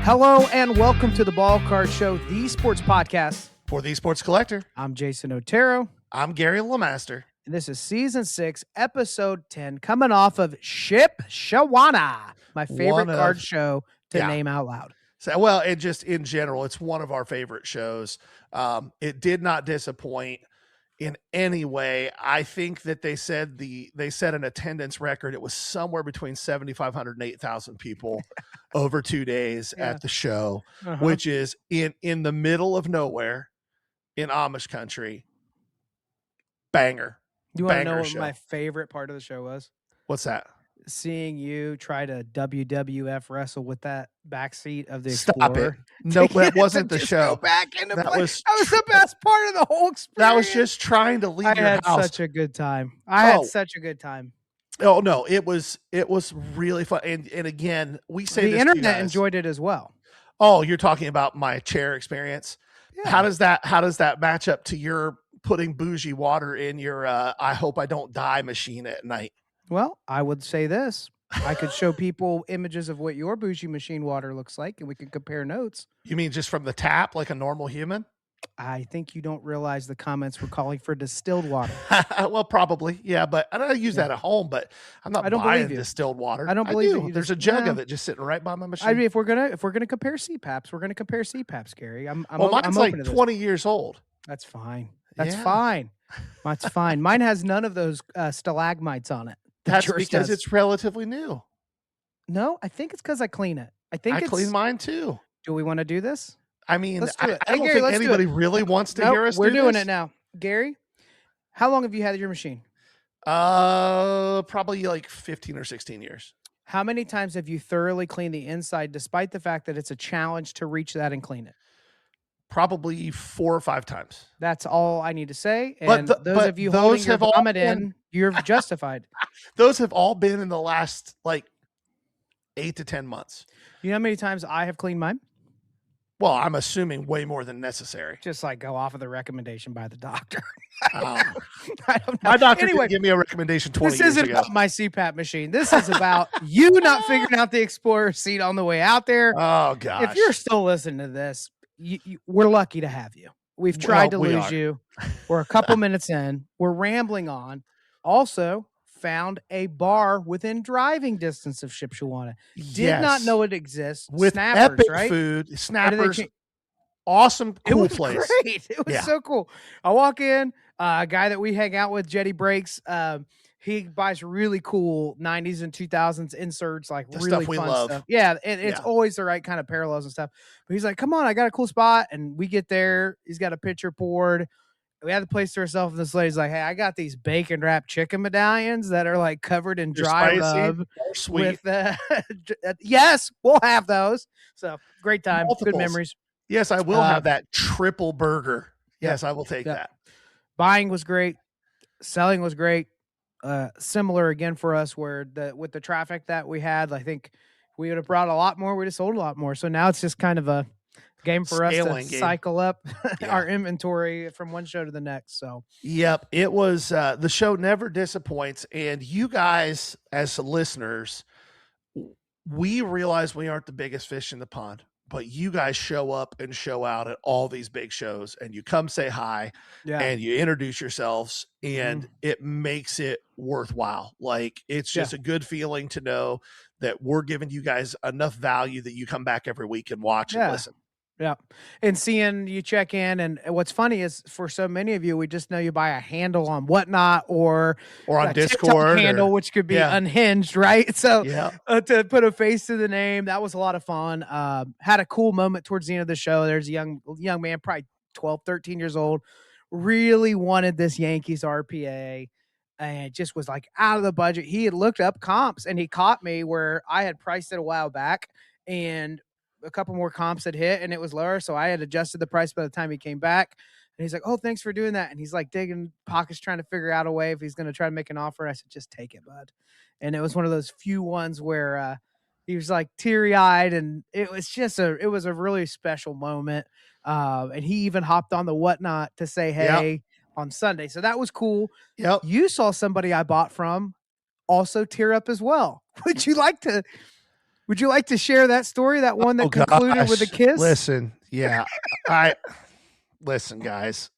Hello and welcome to the Ballcard Show, the sports podcast. For the Sports Collector, I'm Jason Otero. I'm Gary LeMaster. And this is season 6, episode 10, coming off of Shipshewana, my favorite card show to name out loud. So, well, it just in general, it's one of our favorite shows. It did not disappoint in any way. I think that they set an attendance record. It was somewhere between 7,500 and 8,000 people over 2 days at the show, which is in the middle of nowhere in Amish country. Banger. You want to know what my favorite part of the show was? What's that? Seeing you try to WWF wrestle with that backseat of the Explorer. Stop it. No, that wasn't the show. Go back into that was the best part of the whole experience. That was just trying to leave your house. I had such a good time. Oh no, it was really fun. And again, we say the internet enjoyed it as well. Oh, you're talking about my chair experience. Yeah. How does that match up to your putting bougie water in your I hope I don't die machine at night? Well, I would say this. I could show people images of what your bougie machine water looks like, and we can compare notes. You mean just from the tap like a normal human? I think you don't realize the comments were calling for distilled water. Well, probably. Yeah, but I don't use that at home, but I'm not buying distilled water. I don't believe you. There's a jug of it just sitting right by my machine. I mean, if we're gonna compare CPAPs, we're gonna compare CPAPs, Gary. Mine's like 20 years old. That's fine. That's fine. That's fine. Mine has none of those stalagmites on it. That's because it's relatively new. No, I think it's because I clean it. I clean mine too. Do we want to do this? I mean, I don't think anybody really wants to hear us. We're doing it now. Gary, how long have you had your machine? Probably like 15 or 16 years. How many times have you thoroughly cleaned the inside, despite the fact that it's a challenge to reach that and clean it? Probably 4 or 5 times. That's all I need to say. And those of you holding your vomit in, you're justified. Those have all been in the last like 8 to 10 months. You know how many times I have cleaned mine? Well, I'm assuming way more than necessary. Just like go off of the recommendation by the doctor. I don't know. My doctor didn't give me a recommendation 20 years ago. This isn't about my CPAP machine. This is about you not figuring out the Explorer seat on the way out there. Oh, gosh. If you're still listening to this, we're lucky to have you. We've tried to lose you. We're a couple minutes in. We're rambling on. Also, found a bar within driving distance of Shipshewana. Did not know it exists. With Snappers, epic right? food. Snappers. Awesome, cool place. Great. It was so cool. I walk in, a guy that we hang out with, Jetty Breaks, he buys really cool 90s and 2000s inserts, like the really fun stuff. Yeah, and it's always the right kind of parallels and stuff. But he's like, come on, I got a cool spot. And we get there. He's got a picture poured. We had the place to ourselves, and this lady's like, hey, I got these bacon wrapped chicken medallions that are like covered in dry rub. Sweet. Yes, we'll have those. So great time. Multiples. Good memories. Yes, I will have that triple burger. Yes, I will take that. Buying was great. Selling was great. Similar again for us where with the traffic that we had, I think we would have brought a lot more. We would have sold a lot more. So now it's just kind of a game for us to cycle up our inventory from one show to the next. So, yep, it was the show never disappoints. And you guys as listeners, we realize we aren't the biggest fish in the pond, but you guys show up and show out at all these big shows, and you come say hi and you introduce yourselves, and it makes it worthwhile. Like, it's just a good feeling to know that we're giving you guys enough value that you come back every week and watch and listen. Yeah. And seeing you check in. And what's funny is for so many of you, we just know you buy a handle on Whatnot or on Discord handle, which could be unhinged, right? So to put a face to the name, that was a lot of fun. Had a cool moment towards the end of the show. There's a young man, probably 12, 13 years old, really wanted this Yankees RPA. And it just was like out of the budget. He had looked up comps and he caught me where I had priced it a while back, and a couple more comps had hit and it was lower. So I had adjusted the price by the time he came back. And he's like, oh, thanks for doing that. And he's like digging pockets, trying to figure out a way if he's going to try to make an offer. And I said, just take it, bud. And it was one of those few ones where he was like teary eyed, and it was just it was a really special moment. And he even hopped on the Whatnot to say, hey, on Sunday. So that was cool. Yep. You saw somebody I bought from also tear up as well. Would you like to Would you like to share that story? That one that concluded with a kiss? Listen, yeah. Listen, guys.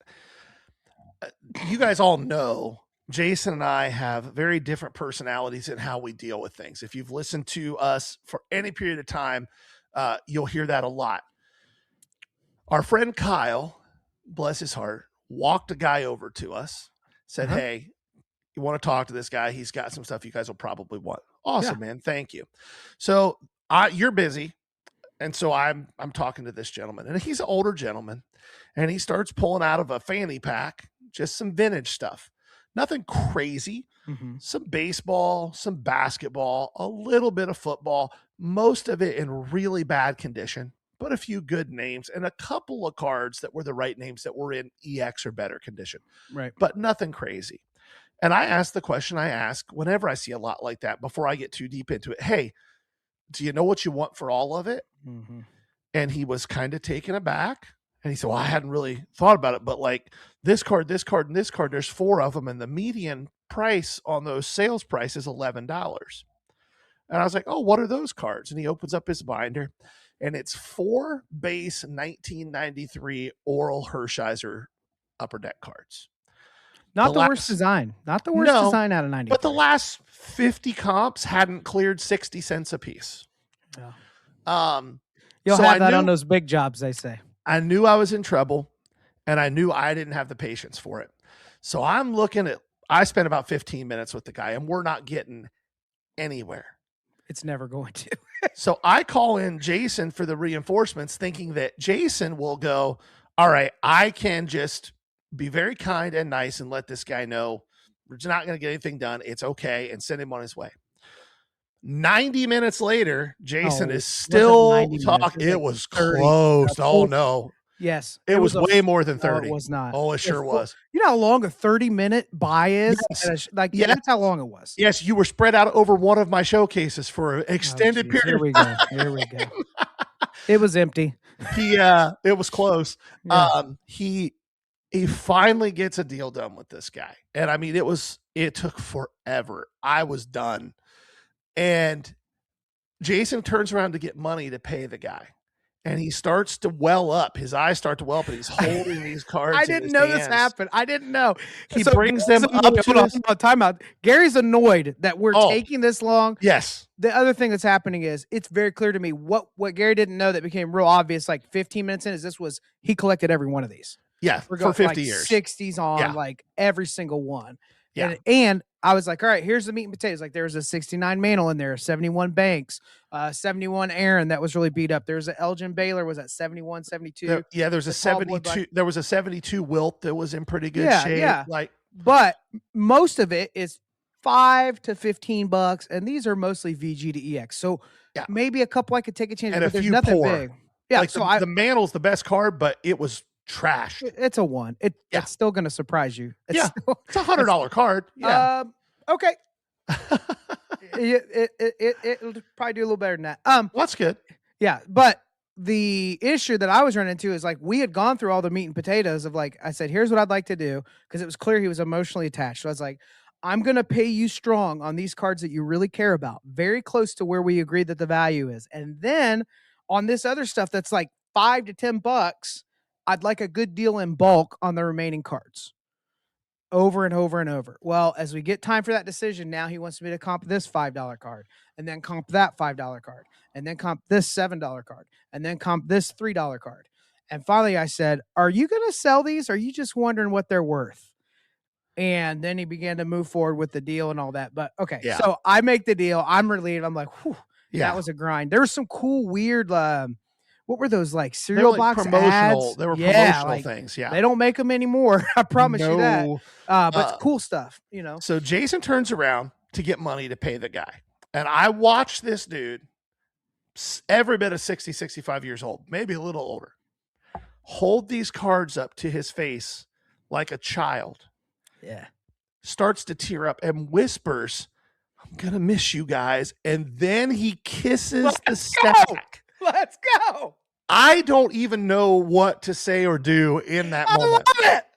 You guys all know Jason and I have very different personalities in how we deal with things. If you've listened to us for any period of time, you'll hear that a lot. Our friend Kyle, bless his heart, walked a guy over to us, said, hey, you want to talk to this guy? He's got some stuff you guys will probably want. Awesome, man. Thank you. So you're busy. And so I'm talking to this gentleman, and he's an older gentleman, and he starts pulling out of a fanny pack just some vintage stuff. Nothing crazy. Some baseball, some basketball, a little bit of football, most of it in really bad condition, but a few good names and a couple of cards that were the right names that were in EX or better condition. Right. But nothing crazy. And I asked the question I ask whenever I see a lot like that before I get too deep into it. Hey, do you know what you want for all of it? And he was kind of taken aback. And he said, well, I hadn't really thought about it, but like this card, this card, and this card, there's 4 of them. And the median price on those sales price is $11. And I was like, oh, what are those cards? And he opens up his binder, and it's 4 base 1993 Oral Hershiser Upper Deck cards. Not the worst design. Not the worst design out of 90. But the last 50 comps hadn't cleared 60 cents a piece. Yeah. You'll have that on those big jobs, they say. I knew I was in trouble, and I knew I didn't have the patience for it. So I spent about 15 minutes with the guy, and we're not getting anywhere. It's never going to. So I call in Jason for the reinforcements, thinking that Jason will go, all right, I can just be very kind and nice and let this guy know we're just not going to get anything done. It's okay, and send him on his way. 90 minutes later, Jason is still talking. It was close. Oh, no. Yes. It was way more than 30. No, it was not. Oh, it sure was. You know how long a 30-minute buy is? Yes. That's how long it was. Yes, you were spread out over one of my showcases for an extended period. Here we go. Here we go. It was empty. It was close. Yeah. He finally gets a deal done with this guy. And I mean, it took forever. I was done. And Jason turns around to get money to pay the guy. And he starts to well up. His eyes start to well up, and he's holding these cards. I didn't know this happened. I didn't know. He brings them up to time out. Gary's annoyed that we're taking this long. Yes. The other thing that's happening is it's very clear to me what Gary didn't know that became real obvious like 15 minutes in is he collected every one of these. Yeah, for 50 years. 60s on like every single one. Yeah. And I was like, all right, here's the meat and potatoes. Like there was a 69 Mantle in there, 71 Banks, 71 Aaron that was really beat up. There's an Elgin Baylor was at 71, 72. There's a 72. There was a 72 Wilt that was in pretty good shape. Yeah. But most of it is $5 to $15, and these are mostly VG to EX. So maybe a couple I could take a chance, and but there's nothing big. Yeah, like so the Mantle's the best card, but it was trash. It's a 1. It's still going to surprise you. It's $100 card. Yeah. Okay. It'll probably do a little better than that. Well, that's good. Yeah, but the issue that I was running into is like we had gone through all the meat and potatoes of like I said, here's what I'd like to do because it was clear he was emotionally attached. So I was like, I'm going to pay you strong on these cards that you really care about, very close to where we agreed that the value is, and then on this other stuff that's like $5 to $10. I'd like a good deal in bulk on the remaining cards over and over and over. Well, as we get time for that decision, now he wants me to comp this $5 card and then comp that $5 card and then comp this $7 card and then comp this $3 card. And finally I said, are you going to sell these? Or are you just wondering what they're worth? And then he began to move forward with the deal and all that. But okay, so I make the deal. I'm relieved. I'm like, whew, that was a grind. There was some cool, weird, what were those like cereal box ads? They were promotional things. Yeah. They don't make them anymore. I promise you that. But it's cool stuff, you know? So Jason turns around to get money to pay the guy. And I watched this dude, every bit of 60, 65 years old, maybe a little older, hold these cards up to his face like a child. Yeah. Starts to tear up and whispers, I'm going to miss you guys. And then he kisses the stack. Let's go. I don't even know what to say or do in that moment.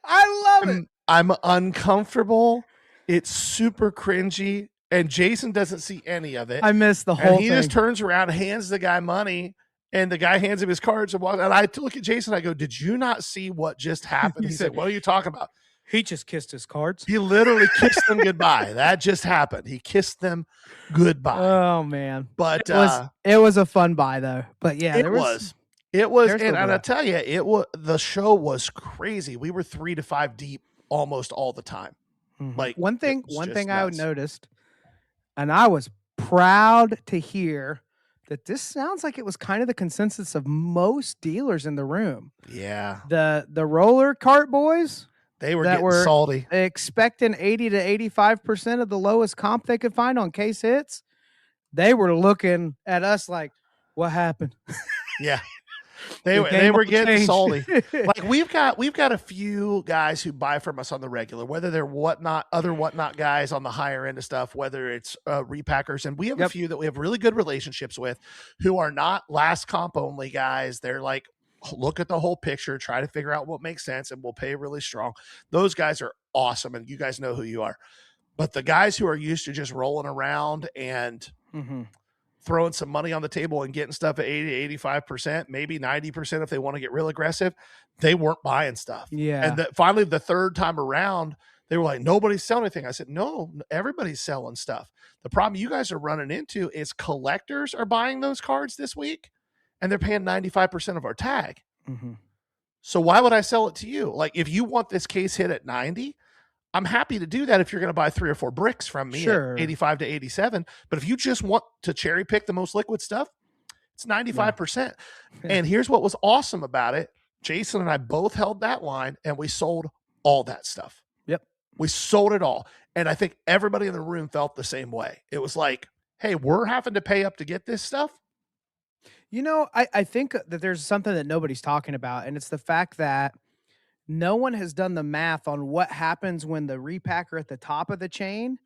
I love it. I'm uncomfortable. It's super cringy. and Jason doesn't see any of it. I missed the whole thing. He just turns around, hands the guy money, and the guy hands him his cards and walks. And I look at Jason, I go, "Did you not see what just happened?" He said, "What are you talking about?" He just kissed his cards. He literally kissed them goodbye. That just happened. He kissed them goodbye. Oh man! But it was a fun buy though. But yeah, it was. And I tell you, the show was crazy. We were 3 to 5 deep almost all the time. Mm-hmm. Like one thing I noticed, and I was proud to hear that this sounds like it was kind of the consensus of most dealers in the room. Yeah. The roller cart boys. They were getting salty. Expecting 80 to 85% of the lowest comp they could find on case hits. They were looking at us like, what happened? Yeah. They were getting salty. Like we've got a few guys who buy from us on the regular, whether they're other whatnot guys on the higher end of stuff, whether it's repackers. And we have a few that we have really good relationships with who are not last comp only guys. They're like, look at the whole picture, try to figure out what makes sense, and we'll pay really strong. Those guys are awesome, and you guys know who you are. But the guys who are used to just rolling around and throwing some money on the table and getting stuff at 80 to 85%, maybe 90% if they want to get real aggressive, they weren't buying stuff. Yeah. And finally, the third time around, they were like, nobody's selling anything. I said, no, everybody's selling stuff. The problem you guys are running into is collectors are buying those cards this week, and they're paying 95% of our tag. Mm-hmm. So why would I sell it to you? Like, if you want this case hit at 90, I'm happy to do that if you're going to buy 3 or 4 bricks from me at 85 to 87. But if you just want to cherry pick the most liquid stuff, it's 95%. Yeah. And here's what was awesome about it. Jason and I both held that line, and we sold all that stuff. Yep. We sold it all. And I think everybody in the room felt the same way. It was like, hey, we're having to pay up to get this stuff. You know, I think that there's something that nobody's talking about, and it's the fact that no one has done the math on what happens when the repacker at the top of the chain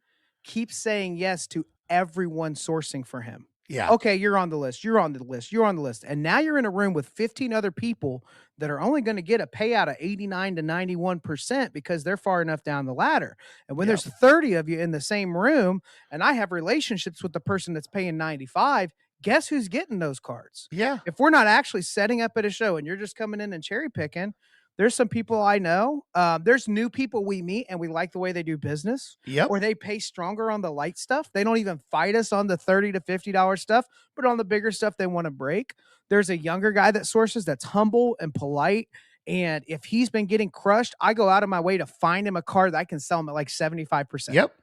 keeps saying yes to everyone sourcing for him. Yeah. Okay, you're on the list. You're on the list. You're on the list. And now you're in a room with 15 other people that are only going to get a payout of 89 to 91% because they're far enough down the ladder. And when there's 30 of you in the same room, and I have relationships with the person that's paying 95, guess who's getting those cards? Yeah. If we're not actually setting up at a show and you're just coming in and cherry picking, there's some people I know. There's new people we meet and we like the way they do business. Yep. Or they pay stronger on the light stuff. They don't even fight us on the $30 to $50 stuff, but on the bigger stuff they want to break. There's a younger guy that sources that's humble and polite. And if he's been getting crushed, I go out of my way to find him a card that I can sell him at like 75%. Yep.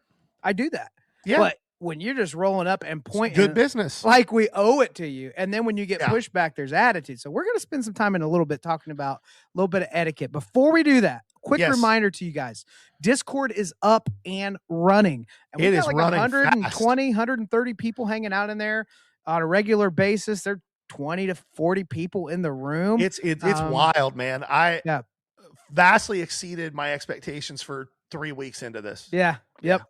I do that. Yeah. But when you're just rolling up and pointing, good business, like we owe it to you. And then when you get pushed back, there's attitude. So we're going to spend some time in a little bit talking about a little bit of etiquette. Before we do that, quick reminder to you guys, Discord is up and running. And we've got like 120, fast. 130 people hanging out in there on a regular basis. There are 20 to 40 people in the room. It's wild, man. I vastly exceeded my expectations for 3 weeks into this. Yeah. Yep.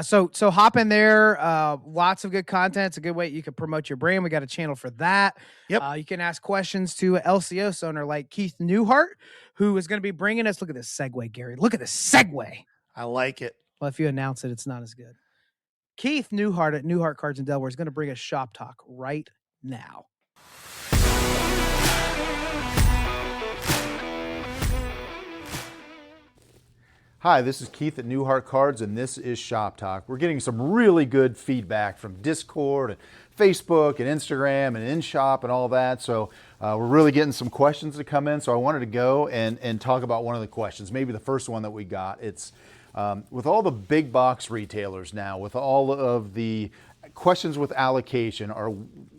So hop in there. Lots of good content. It's a good way you can promote your brand. We got a channel for that. Yep. You can ask questions to an LCOS owner like Keith Newhart, who is going to be bringing us. Look at this segue, Gary. Look at this segue. I like it. Well, if you announce it, it's not as good. Keith Newhart at Newhart Cards in Delaware is going to bring us Shop Talk right now. Hi, this is Keith at Newhart Cards, and this is Shop Talk. We're getting some really good feedback from Discord and Facebook and Instagram and InShop and all that. So we're really getting some questions to come in. So I wanted to go and talk about one of the questions, maybe the first one that we got. It's with all the big box retailers now, with all of the questions with allocation,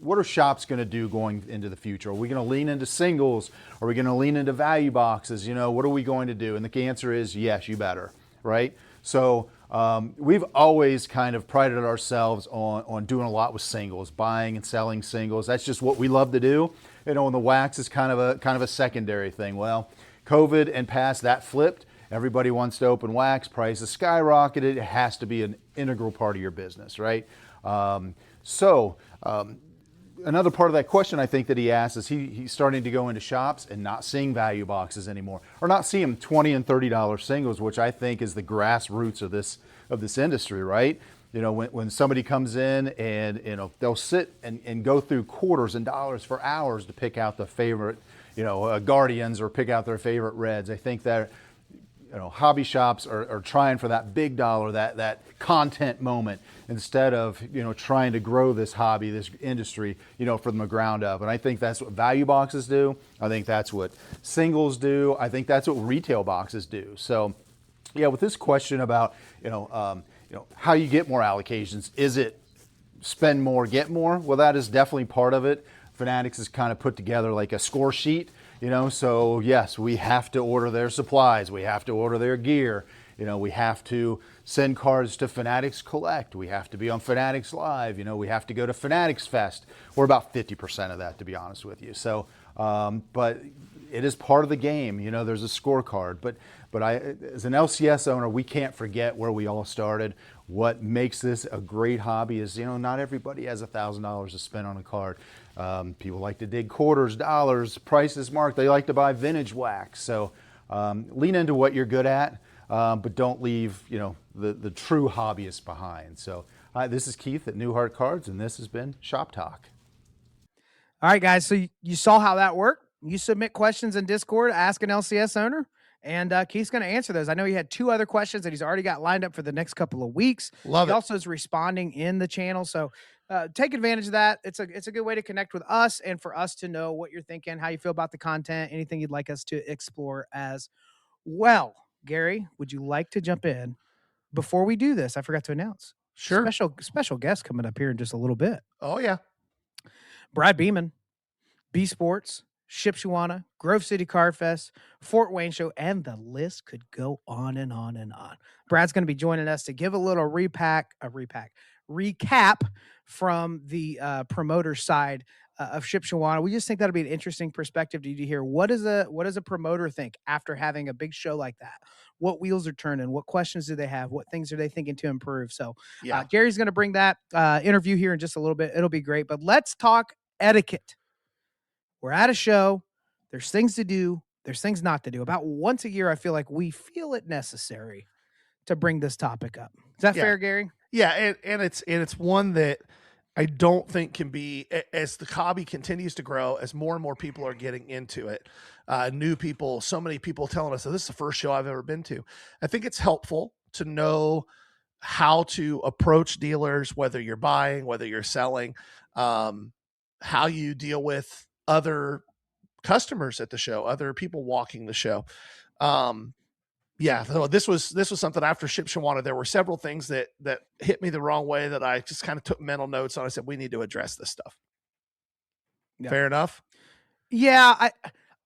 what are shops going to do going into the future? Are we going to lean into singles? Are we going to lean into value boxes? You know, what are we going to do? And the answer is yes, you better, right? So we've always kind of prided ourselves on doing a lot with singles, buying and selling singles. That's just what we love to do. You know, and the wax is kind of a secondary thing. Well, COVID and past that flipped. Everybody wants to open wax. Prices skyrocketed. It has to be an integral part of your business, right? Another part of that question I think that he asked is he's starting to go into shops and not seeing value boxes anymore, or not seeing $20 and $30 singles, which I think is the grassroots of this industry, right? You know, when somebody comes in and, you know, they'll sit and go through quarters and dollars for hours to pick out the favorite, you know, Guardians or pick out their favorite Reds. I think that, you know, hobby shops are trying for that big dollar, that content moment, instead of, you know, trying to grow this hobby, this industry, you know, from the ground up. And I think that's what value boxes do. I think that's what singles do. I think that's what retail boxes do. So, yeah, with this question about, you know, how you get more allocations, is it spend more, get more? Well, that is definitely part of it. Fanatics has kind of put together like a score sheet, you know, so yes, we have to order their supplies, we have to order their gear, you know, we have to send cards to Fanatics Collect, we have to be on Fanatics Live, you know, we have to go to Fanatics Fest. We're about 50% of that, to be honest with you. So, but it is part of the game, you know, there's a scorecard, but as an LCS owner, we can't forget where we all started. What makes this a great hobby is, you know, not everybody has $1,000 to spend on a card. People like to dig quarters, dollars, prices marked. They like to buy vintage wax. So lean into what you're good at, but don't leave, you know, the true hobbyists behind. So this is Keith at Newhart Cards, and this has been Shop Talk. All right, guys. So you saw how that worked. You submit questions in Discord, ask an LCS owner. And Keith's going to answer those. I know he had 2 other questions that he's already got lined up for the next couple of weeks. Love it. He also is responding in the channel. So take advantage of that. It's a good way to connect with us and for us to know what you're thinking, how you feel about the content, anything you'd like us to explore as well. Gary, would you like to jump in? Before we do this, I forgot to announce. Sure. Special guest coming up here in just a little bit. Oh, yeah. Brad Beeman, B Sports, Shipshewana, Grove City Car Fest, Fort Wayne Show, and the list could go on and on and on. Brad's going to be joining us to give a little recap from the promoter side of Shipshewana. We just think that'll be an interesting perspective to hear. What does a promoter think after having a big show like that? What wheels are turning? What questions do they have? What things are they thinking to improve? So Gary's going to bring that interview here in just a little bit. It'll be great. But let's talk etiquette. We're at a show. There's things to do. There's things not to do. About once a year, I feel like we feel it necessary to bring this topic up. Is that fair, Gary? Yeah, and it's one that I don't think can be, as the hobby continues to grow, as more and more people are getting into it, new people, so many people telling us that this is the first show I've ever been to. I think it's helpful to know how to approach dealers, whether you're buying, whether you're selling, how you deal with other customers at the show, other people walking the show. So this was something after Shipshewana. There were several things that hit me the wrong way that I just kind of took mental notes on. I said, we need to address this stuff. Yeah. Fair enough. Yeah.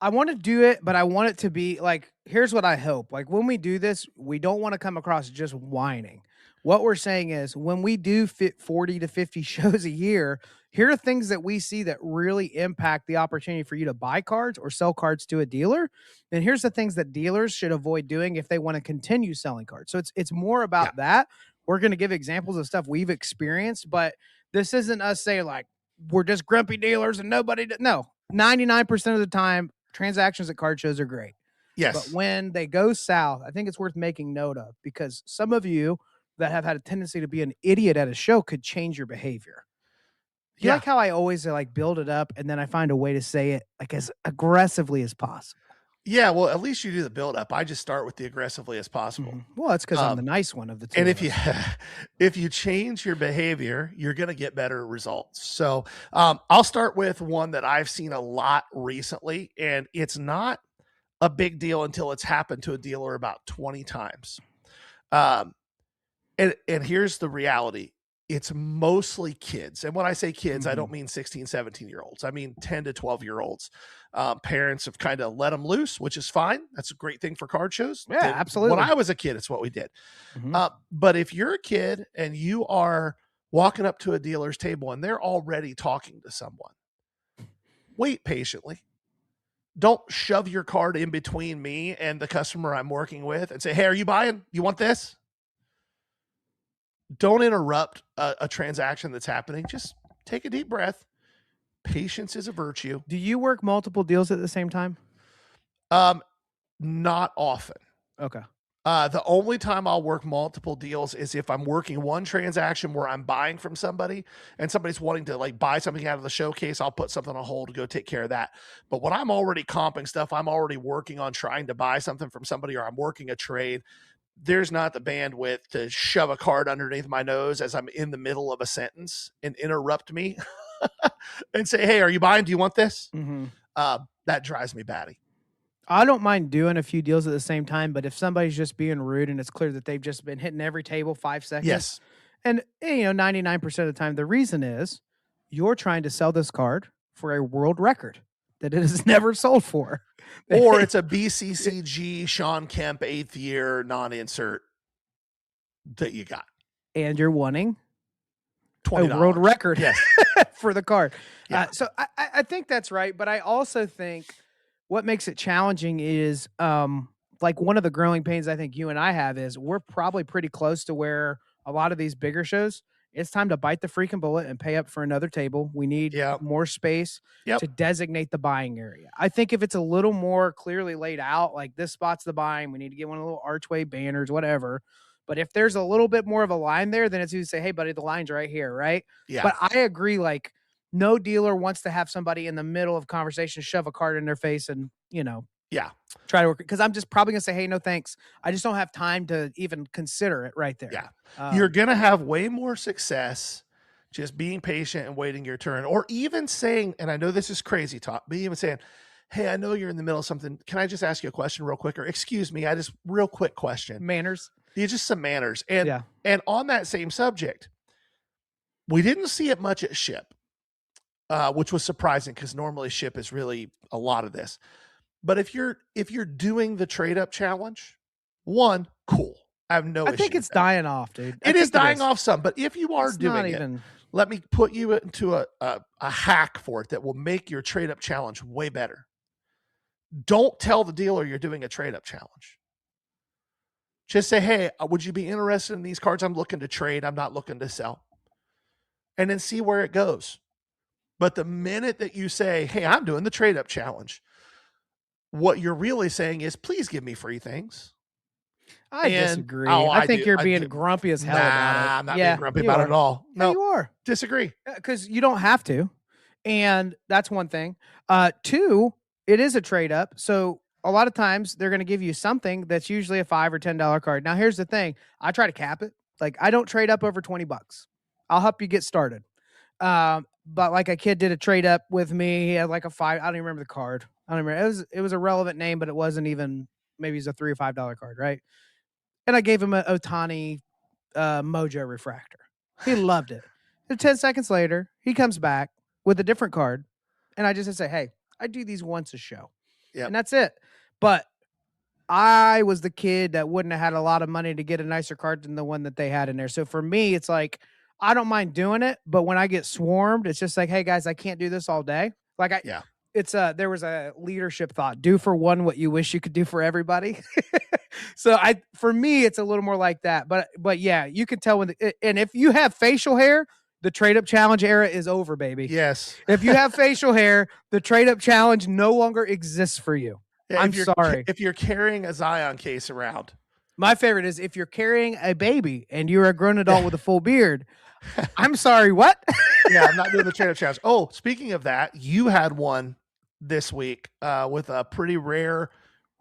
I want to do it, but I want it to be like, here's what I hope. Like when we do this, we don't want to come across just whining. What we're saying is when we do 40 to 50 shows a year, here are things that we see that really impact the opportunity for you to buy cards or sell cards to a dealer. And here's the things that dealers should avoid doing if they want to continue selling cards. So it's more about that. We're going to give examples of stuff we've experienced, but this isn't us saying like, we're just grumpy dealers and nobody. No, 99% of the time, transactions at card shows are great. Yes. But when they go south, I think it's worth making note of, because some of you that have had a tendency to be an idiot at a show could change your behavior. You like how I always like build it up and then I find a way to say it like as aggressively as possible. Yeah, well, at least you do the build up. I just start with the aggressively as possible. Mm-hmm. Well, that's because I'm the nice one of the two. And if you change your behavior, you're going to get better results. So I'll start with one that I've seen a lot recently, and it's not a big deal until it's happened to a dealer about 20 times. And here's the reality. It's mostly kids. And when I say kids, I don't mean 16, 17-year-olds. I mean 10 to 12-year-olds. Parents have kind of let them loose, which is fine. That's a great thing for card shows. Yeah, absolutely. When I was a kid, it's what we did. But if you're a kid and you are walking up to a dealer's table and they're already talking to someone, wait patiently. Don't shove your card in between me and the customer I'm working with and say, hey, are you buying? You want this? Don't interrupt a transaction that's happening. Just take a deep breath. Patience is a virtue. Do you work multiple deals at the same time? Not often. Okay. The only time I'll work multiple deals is if I'm working one transaction where I'm buying from somebody and somebody's wanting to like buy something out of the showcase. I'll put something on hold to go take care of that. But when I'm already comping stuff, I'm already working on trying to buy something from somebody, or I'm working a trade. There's not the bandwidth to shove a card underneath my nose as I'm in the middle of a sentence and interrupt me and say, "Hey, are you buying? Do you want this?" Mm-hmm. That drives me batty. I don't mind doing a few deals at the same time, but if somebody's just being rude and it's clear that they've just been hitting every table 5 seconds. Yes. And, 99% of the time, the reason is you're trying to sell this card for a world record that it is never sold for. Or it's a BCCG Sean Kemp 8th year non-insert that you got. And you're wanting $20. a world record yes. for the card. Yeah. So I think that's right. But I also think what makes it challenging is like one of the growing pains I think you and I have is we're probably pretty close to where a lot of these bigger shows, it's time to bite the freaking bullet and pay up for another table. We need more space to designate the buying area. I think if it's a little more clearly laid out, like this spot's the buying, we need to get one of the little archway banners, whatever. But if there's a little bit more of a line there, then it's easy to say, hey, buddy, the line's right here, right? Yeah. But I agree, like, no dealer wants to have somebody in the middle of conversation shove a card in their face and, try to work. Because I'm just probably going to say, hey, no thanks. I just don't have time to even consider it right there. Yeah. You're going to have way more success just being patient and waiting your turn. Or even saying, and I know this is crazy talk, but even saying, hey, I know you're in the middle of something. Can I just ask you a question real quick? Or excuse me, real quick question. Manners. Yeah, just some manners. And on that same subject, we didn't see it much at Ship, which was surprising because normally Ship is really a lot of this. But if you're doing the trade up challenge, one, cool. I have no issue. I think it's dying off, dude. It is dying off some, but if you are doing it, let me put you into a hack for it that will make your trade up challenge way better. Don't tell the dealer you're doing a trade up challenge. Just say, hey, would you be interested in these cards? I'm looking to trade. I'm not looking to sell. And then see where it goes. But the minute that you say, hey, I'm doing the trade up challenge, what you're really saying is, please give me free things. I disagree. I think you're being grumpy as hell about it. I'm not being grumpy about it at all. No, you are. Disagree. Because you don't have to. And that's one thing. Two, it is a trade up. So a lot of times they're going to give you something that's usually a $5 or $10 card. Now, here's the thing. I try to cap it. Like, I don't trade up over $20. I'll help you get started. But like a kid did a trade up with me. He had like a $5. I don't even remember the card. I don't remember. It was a relevant name, but it wasn't even, maybe it's a $3 or $5 card, right? And I gave him a Otani Mojo refractor. He loved it. And 10 seconds later, he comes back with a different card. And I just say, hey, I do these once a show. Yep. And that's it. But I was the kid that wouldn't have had a lot of money to get a nicer card than the one that they had in there. So for me, it's like, I don't mind doing it. But when I get swarmed, it's just like, hey, guys, I can't do this all day. Like, there was a leadership thought, do for one what you wish you could do for everybody. So for me, it's a little more like that. But yeah, you can tell and if you have facial hair, the trade up challenge era is over, baby. Yes. If you have facial hair, the trade up challenge no longer exists for you. Yeah, I'm sorry. If you're carrying a Zion case around. My favorite is if you're carrying a baby and you're a grown adult with a full beard. I'm sorry, what? Yeah, I'm not doing the trade up challenge. Oh, speaking of that, you had one this week with a pretty rare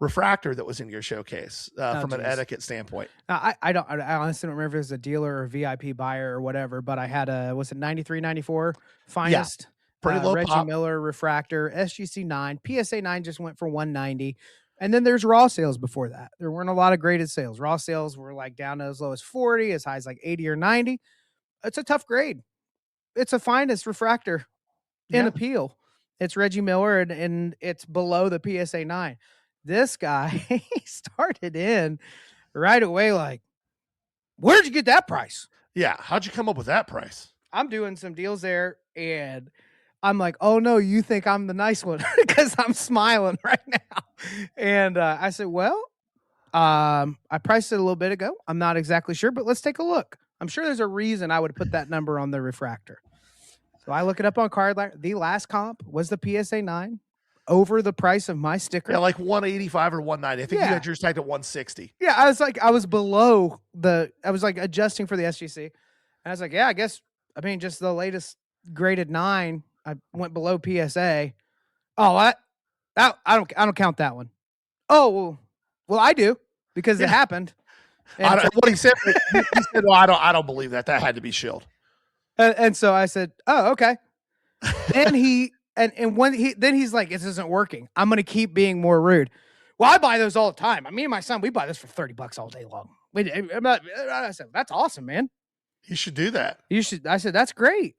refractor that was in your showcase from an etiquette standpoint. I honestly don't remember if it was a dealer or VIP buyer or whatever, but I had was it 93, 94 finest? Pretty low Reggie pop. Miller refractor, SGC 9, PSA 9 just went for 190. And then there's raw sales before that. There weren't a lot of graded sales. Raw sales were like down to as low as 40, as high as like 80 or 90. It's a tough grade. It's a finest refractor in appeal. It's Reggie Miller and it's below the PSA 9. This guy, he started in right away like, where'd you get that price? Yeah, how'd you come up with that price? I'm doing some deals there, and I'm like, oh, no, you think I'm the nice one because I'm smiling right now. And I said, well, I priced it a little bit ago. I'm not exactly sure, but let's take a look. I'm sure there's a reason I would put that number on the refractor. So I look it up on Card. The last comp was the PSA 9. over the price of my sticker. Yeah, like 185 or 190. I think you had yours tagged at 160. Yeah, I was below I was like adjusting for the SGC. And I was like, yeah, I guess, I mean, just the latest graded 9, I went below PSA. Oh, I don't count that one. Oh, well, I do, because it happened. And what he said, he said, well, I don't believe that. That had to be shilled. And so I said, oh, okay. Then then he's like, this isn't working. I'm going to keep being more rude. Well, I buy those all the time. Me and my son, we buy this for $30 all day long. I said, that's awesome, man. You should do that. You should. I said, that's great.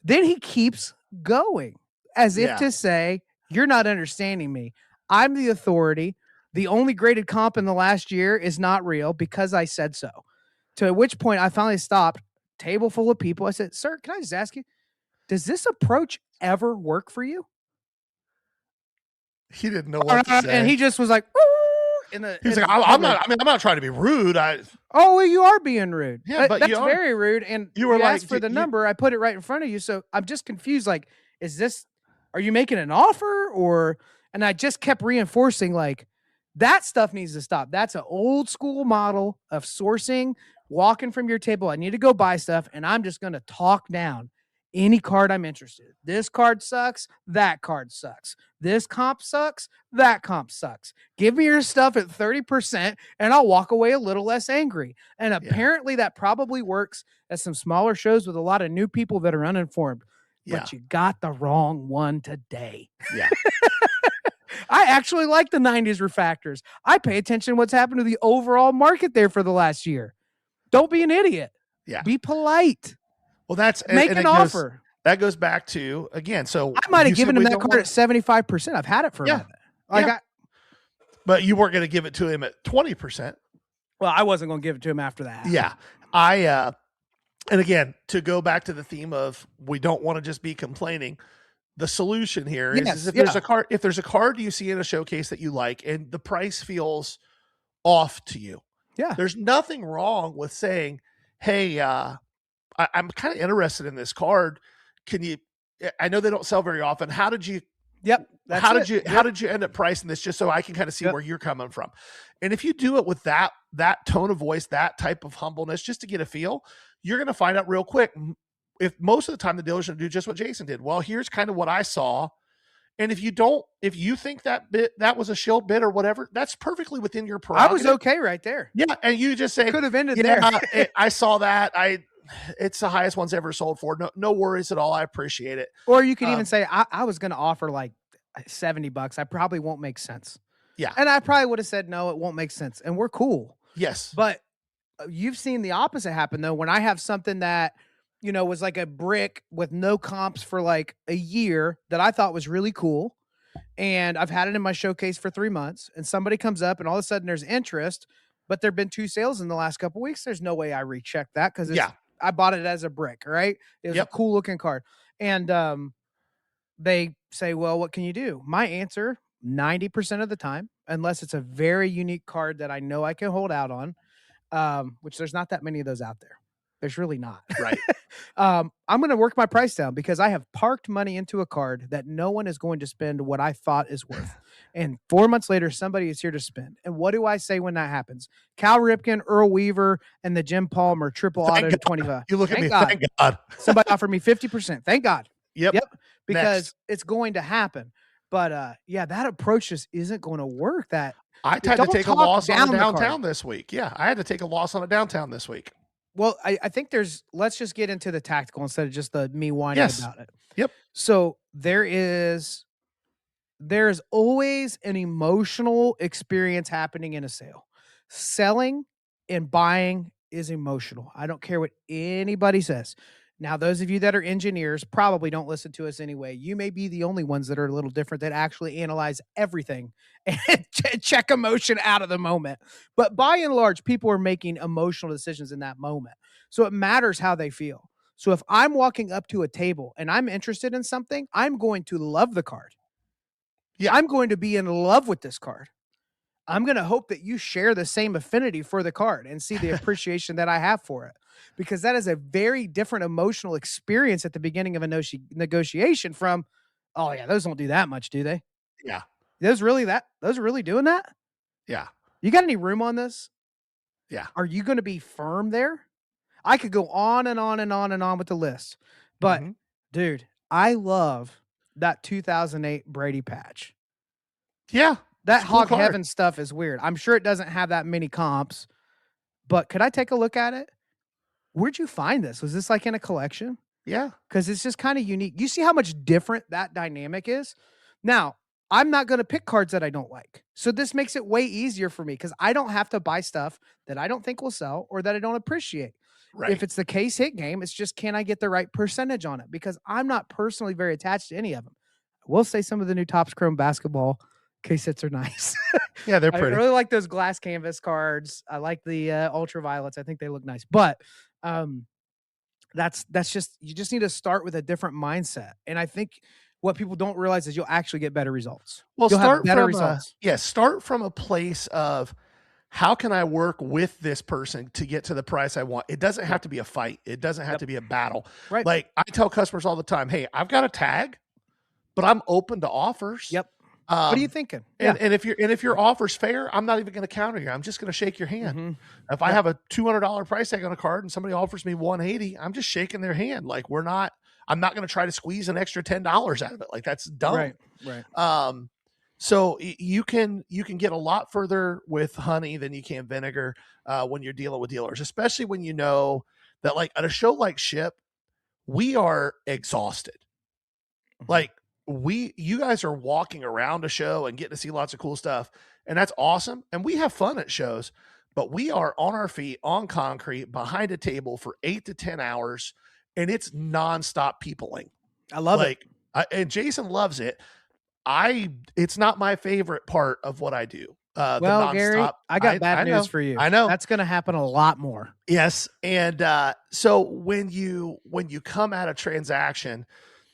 Then he keeps going as if to say, you're not understanding me. I'm the authority. The only graded comp in the last year is not real because I said so. To which point I finally stopped. Table full of people. I said, sir, can I just ask you, does this approach ever work for you? He didn't know what to say. And he just was like, he's like, I'm not trying to be rude. Oh, well, you are being rude. Yeah, but that's very rude. And you were like, asked for the number. I put it right in front of you. So I'm just confused. Like, are you making an offer or? And I just kept reinforcing, like, that stuff needs to stop. That's an old school model of sourcing, walking from your table. I need to go buy stuff, and I'm just going to talk down any card I'm interested in. This card sucks. That card sucks. This comp sucks. That comp sucks. Give me your stuff at 30%, and I'll walk away a little less angry. And apparently that probably works at some smaller shows with a lot of new people that are uninformed. But you got the wrong one today. Yeah. I actually like the 90s refractors. I pay attention to what's happened to the overall market there for the last year. Don't be an idiot. Yeah. Be polite. Well, make an offer. That goes back to, again, so I might have given him that card at 75%. I've had it for a minute. But you weren't going to give it to him at 20%. Well, I wasn't going to give it to him after that. Yeah. And again, to go back to the theme of we don't want to just be complaining, the solution here is if there's a card you see in a showcase that you like and the price feels off to you. Yeah. There's nothing wrong with saying, hey, I'm kind of interested in this card. I know they don't sell very often. How did you how did you end up pricing this, just so I can kind of see where you're coming from? And if you do it with that tone of voice, that type of humbleness, just to get a feel, you're going to find out real quick if most of the time the dealer's going to do just what Jason did. Well, here's kind of what I saw. And if you think that was a shield bid or whatever, that's perfectly within your prerogative. I was okay right there. Yeah. And you just say, could have ended there. I saw that. It's the highest one's ever sold for. No worries at all. I appreciate it. Or you could even say, I was going to offer like $70. I probably won't make sense. Yeah. And I probably would have said, no, it won't make sense. And we're cool. Yes. But you've seen the opposite happen though. When I have something that, was like a brick with no comps for like a year that I thought was really cool. And I've had it in my showcase for 3 months, and somebody comes up and all of a sudden there's interest, but there've been 2 sales in the last couple of weeks. There's no way I recheck that because I bought it as a brick, right? It was a cool looking card. And they say, well, what can you do? My answer, 90% of the time, unless it's a very unique card that I know I can hold out on, which there's not that many of those out there. There's really not. Right. I'm going to work my price down because I have parked money into a card that no one is going to spend what I thought is worth. And 4 months later, somebody is here to spend. And what do I say when that happens? Cal Ripken, Earl Weaver, and the Jim Palmer triple auto to 25. You look at me. Thank God. Somebody offered me 50%. Thank God. Yep. Because it's going to happen. But that approach just isn't going to work. That I had to take a loss on a downtown this week. Yeah. I had to take a loss on a downtown this week. Well, I think let's just get into the tactical instead of just the me whining about it. Yep. So there's always an emotional experience happening in a sale. Selling and buying is emotional. I don't care what anybody says. Now, those of you that are engineers probably don't listen to us anyway. You may be the only ones that are a little different that actually analyze everything and check emotion out of the moment. But by and large, people are making emotional decisions in that moment. So it matters how they feel. So if I'm walking up to a table and I'm interested in something, I'm going to love the card. Yeah, I'm going to be in love with this card. I'm going to hope that you share the same affinity for the card and see the appreciation that I have for it. Because that is a very different emotional experience at the beginning of a negotiation from, oh yeah, those don't do that much, do they? Yeah. Those are really doing that? Yeah. You got any room on this? Yeah. Are you going to be firm there? I could go on and on and on and on with the list. But dude, I love that 2008 Brady patch. Yeah. That Hog Heaven stuff is weird. I'm sure it doesn't have that many comps, but could I take a look at it? Where'd you find this? Was this like in a collection? Yeah. Because it's just kind of unique. You see how much different that dynamic is? Now, I'm not going to pick cards that I don't like. So this makes it way easier for me because I don't have to buy stuff that I don't think will sell or that I don't appreciate. Right. If it's the case hit game, it's just, can I get the right percentage on it? Because I'm not personally very attached to any of them. I will say some of the new Topps Chrome basketball case hits are nice. Yeah, they're pretty. I really like those glass canvas cards. I like the ultraviolets. I think they look nice. But that's just, you just need to start with a different mindset. And I think what people don't realize is you'll actually get better results. Well, you'll have better results. Start from a place of, how can I work with this person to get to the price I want? It doesn't have to be a fight. It doesn't have to be a battle. Right. Like I tell customers all the time, hey, I've got a tag, but I'm open to offers. Yep. What are you thinking? And if your offer's fair, I'm not even going to counter you. I'm just going to shake your hand. If I have a $200 price tag on a card and somebody offers me $180, I'm just shaking their hand. Like I'm not going to try to squeeze an extra $10 out of it. Like that's dumb. Right. So you can get a lot further with honey than you can vinegar when you're dealing with dealers, especially when you know that like at a show like Ship, we are exhausted. Like you guys are walking around a show and getting to see lots of cool stuff, and that's awesome. And we have fun at shows, but we are on our feet on concrete behind a table for 8 to 10 hours, and it's nonstop peopling. I love it. And Jason loves it. It's not my favorite part of what I do. Well, Gary, I got bad news for you. I know that's going to happen a lot more. Yes. And so when you come at a transaction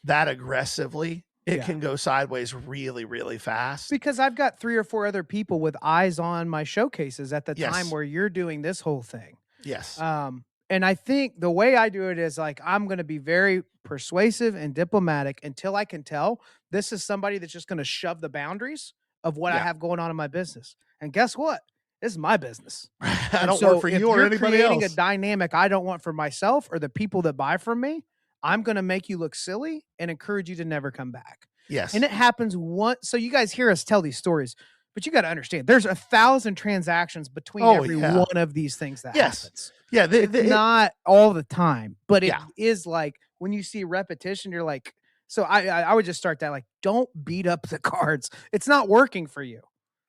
that aggressively, it can go sideways really, really fast. Because I've got 3 or 4 other people with eyes on my showcases at the time where you're doing this whole thing. Yes. And I think the way I do it is like, I'm going to be very persuasive and diplomatic until I can tell this is somebody that's just going to shove the boundaries of what I have going on in my business. And guess what? This is my business. I don't work for you or anybody else. Creating a dynamic I don't want for myself or the people that buy from me, I'm going to make you look silly and encourage you to never come back. Yes. And it happens once. So you guys hear us tell these stories, but you got to understand there's 1,000 transactions between every one of these things that happens. Yeah. It's not all the time, but it is like when you see repetition, you're like, so I would just start that, like, don't beat up the cards. It's not working for you.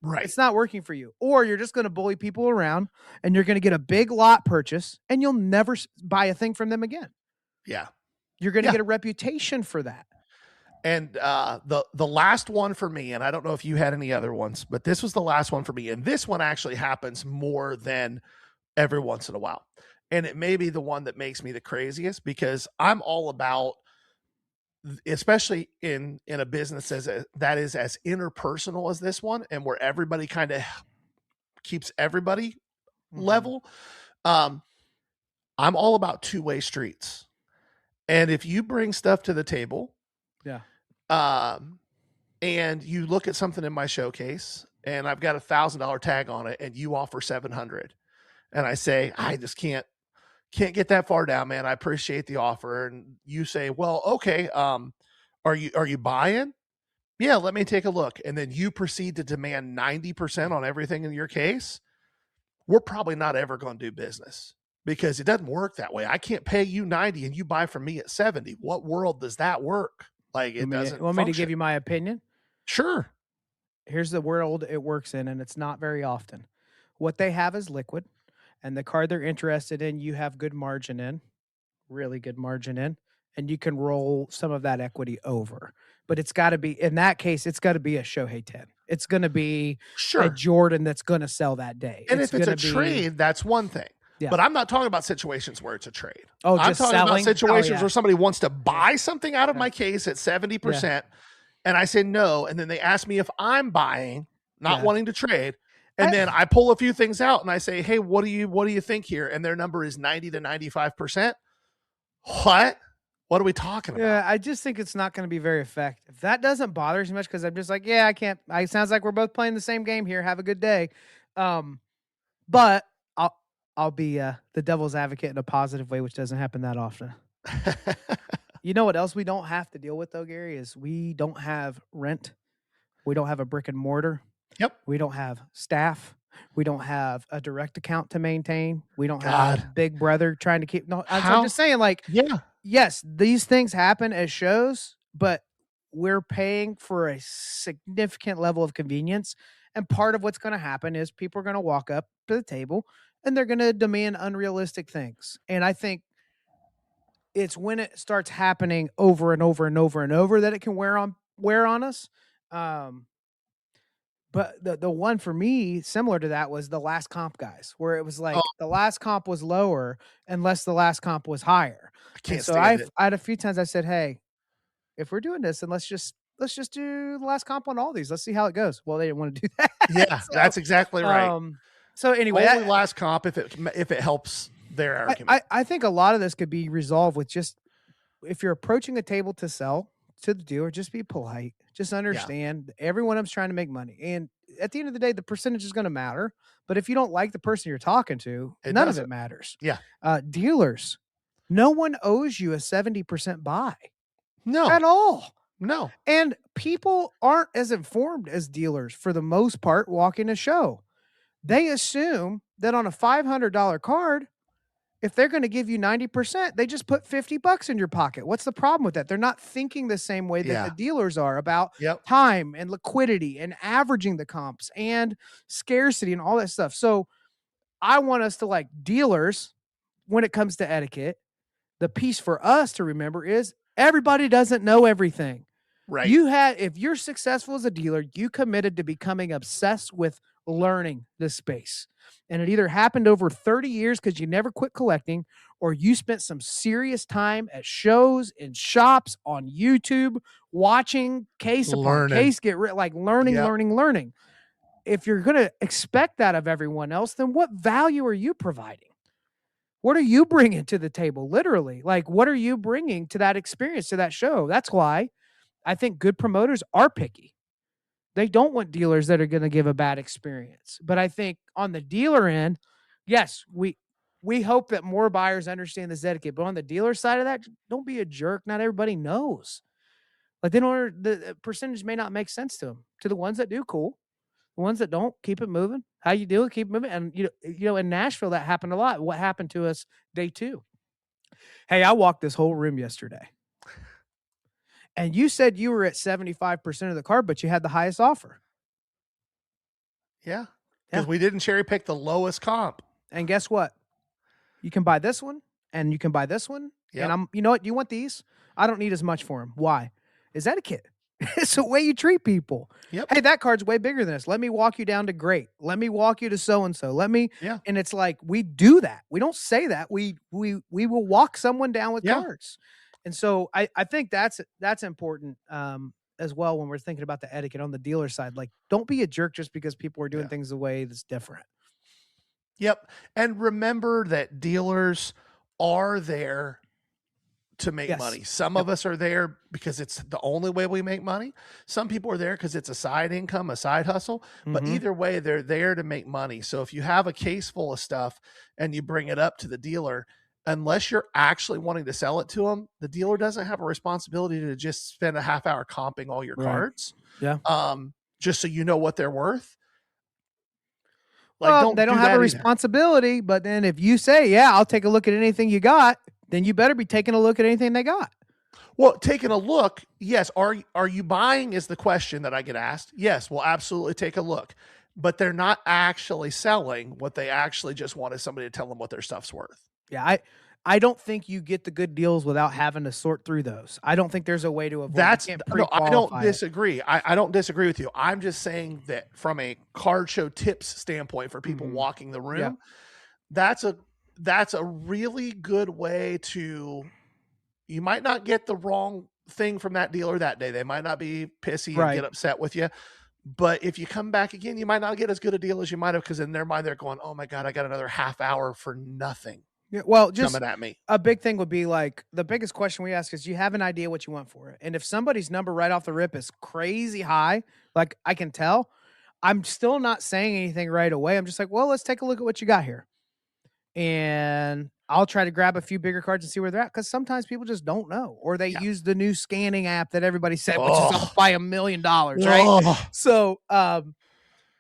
Right. It's not working for you. Or you're just going to bully people around and you're going to get a big lot purchase and you'll never buy a thing from them again. Yeah. You're going to get a reputation for that. And the last one for me, and I don't know if you had any other ones, but this was the last one for me. And this one actually happens more than every once in a while. And it may be the one that makes me the craziest because I'm all about, especially in a business that is as interpersonal as this one, and where everybody kind of keeps everybody level. I'm all about two-way streets. And if you bring stuff to the table, and you look at something in my showcase and I've got $1,000 tag on it and you offer 700, and I say, I just can't get that far down, man. I appreciate the offer. And you say, well, okay. Are you buying? Yeah, let me take a look. And then you proceed to demand 90% on everything in your case. We're probably not ever going to do business because it doesn't work that way. I can't pay you 90 and you buy from me at 70. What world does that work? Like it doesn't. Want me to give you my opinion? Sure. Here's the world it works in, and it's not very often. What they have is liquid, and the card they're interested in, you have good margin in, really good margin in, and you can roll some of that equity over. But it's got to be, in that case, it's got to be a Shohei 10. It's going to be a Jordan that's going to sell that day. And if it's a trade, that's one thing. Yeah. But I'm not talking about situations where it's a trade. Oh, I'm just talking selling? about situations where somebody wants to buy something out of my case at 70%, and I say no, and then they ask me if I'm buying, not wanting to trade, and then I pull a few things out and I say, hey, what do you think here? And their number is 90 to 95%. What? What are we talking about? Yeah, I just think it's not going to be very effective. That doesn't bother me much because I'm just like, yeah, I can't. It sounds like we're both playing the same game here. Have a good day. But I'll be the devil's advocate in a positive way, which doesn't happen that often. You know what else we don't have to deal with though, Gary, is we don't have rent. We don't have a brick and mortar. Yep. We don't have staff. We don't have a direct account to maintain. We don't have Big Brother trying to keep. No, I'm just saying, like, yes, these things happen as shows, but we're paying for a significant level of convenience. And part of what's going to happen is people are going to walk up to the table and they're going to demand unrealistic things. And I think it's when it starts happening over and over and over and over that it can wear on us. But the one for me similar to that was the last comp guys, where it was like the last comp was lower unless the last comp was higher. I had a few times I said, hey, if we're doing this, then let's just do the last comp on all these. Let's see how it goes. Well, they didn't want to do that. Yeah, so, that's exactly right. So anyway, only last comp if it helps their argument. I think a lot of this could be resolved with just if you're approaching a table to sell to the dealer, just be polite. Just understand everyone is trying to make money. And at the end of the day, the percentage is going to matter. But if you don't like the person you're talking to, none of it matters. Yeah. Dealers, no one owes you a 70% buy. No. At all. No. And people aren't as informed as dealers for the most part walking a show. They assume that on a $500 card, if they're going to give you 90%, they just put $50 in your pocket. What's the problem with that? They're not thinking the same way that the dealers are about time and liquidity and averaging the comps and scarcity and all that stuff. So I want us to, like dealers, when it comes to etiquette, the piece for us to remember is everybody doesn't know everything. Right. If you're successful as a dealer, you committed to becoming obsessed with learning this space. And it either happened over 30 years because you never quit collecting, or you spent some serious time at shows, in shops, on YouTube, watching case upon case get like learning. If you're going to expect that of everyone else, then what value are you providing? What are you bringing to the table? Literally, like, what are you bringing to that experience, to that show? That's why I think good promoters are picky. They don't want dealers that are going to give a bad experience. But I think on the dealer end, yes, we hope that more buyers understand this etiquette. But on the dealer side of that, don't be a jerk. Not everybody knows. Like, the percentage may not make sense to them. To the ones that do, cool. The ones that don't, keep it moving. How you do it, keep it moving. And you know, in Nashville, that happened a lot. What happened to us day 2? Hey, I walked this whole room yesterday. And you said you were at 75% of the card, but you had the highest offer. Yeah. Because we didn't cherry pick the lowest comp. And guess what? You can buy this one and you can buy this one. Yep. And you know what? You want these? I don't need as much for them. Why? Is etiquette. It's the way you treat people. Yep. Hey, that card's way bigger than this. Let me walk you down to great. Let me walk you to so-and-so. And it's like, we do that. We don't say that. We will walk someone down with cards. And so I think that's important as well when we're thinking about the etiquette on the dealer side. Like, don't be a jerk just because people are doing things the way that's different. Yep. And remember that dealers are there to make money. Some of us are there because it's the only way we make money. Some people are there because it's a side income, a side hustle. But either way, they're there to make money. So if you have a case full of stuff and you bring it up to the dealer, unless you're actually wanting to sell it to them, the dealer doesn't have a responsibility to just spend a half hour comping all your cards. Yeah. Just so you know what they're worth. Like, they don't have a responsibility, but then if you say, I'll take a look at anything you got, then you better be taking a look at anything they got. Well, taking a look, yes. Are you buying is the question that I get asked. Yes, we'll absolutely take a look. But they're not actually selling. What they actually just want is somebody to tell them what their stuff's worth. Yeah, I don't think you get the good deals without having to sort through those. I don't think there's a way to avoid that. I don't disagree. I don't disagree with you. I'm just saying that from a card show tips standpoint for people walking the room, that's a really good way to. You might not get the wrong thing from that dealer that day. They might not be pissy and get upset with you. But if you come back again, you might not get as good a deal as you might have, because in their mind they're going, "Oh my God, I got another half hour for nothing." Yeah, well, just coming at me. A big thing would be like the biggest question we ask is, you have an idea what you want for it? And if somebody's number right off the rip is crazy high, like I can tell, I'm still not saying anything right away. I'm just like, well, let's take a look at what you got here. And I'll try to grab a few bigger cards and see where they're at, because sometimes people just don't know, or they use the new scanning app that everybody said, which is off by $1 million, right? So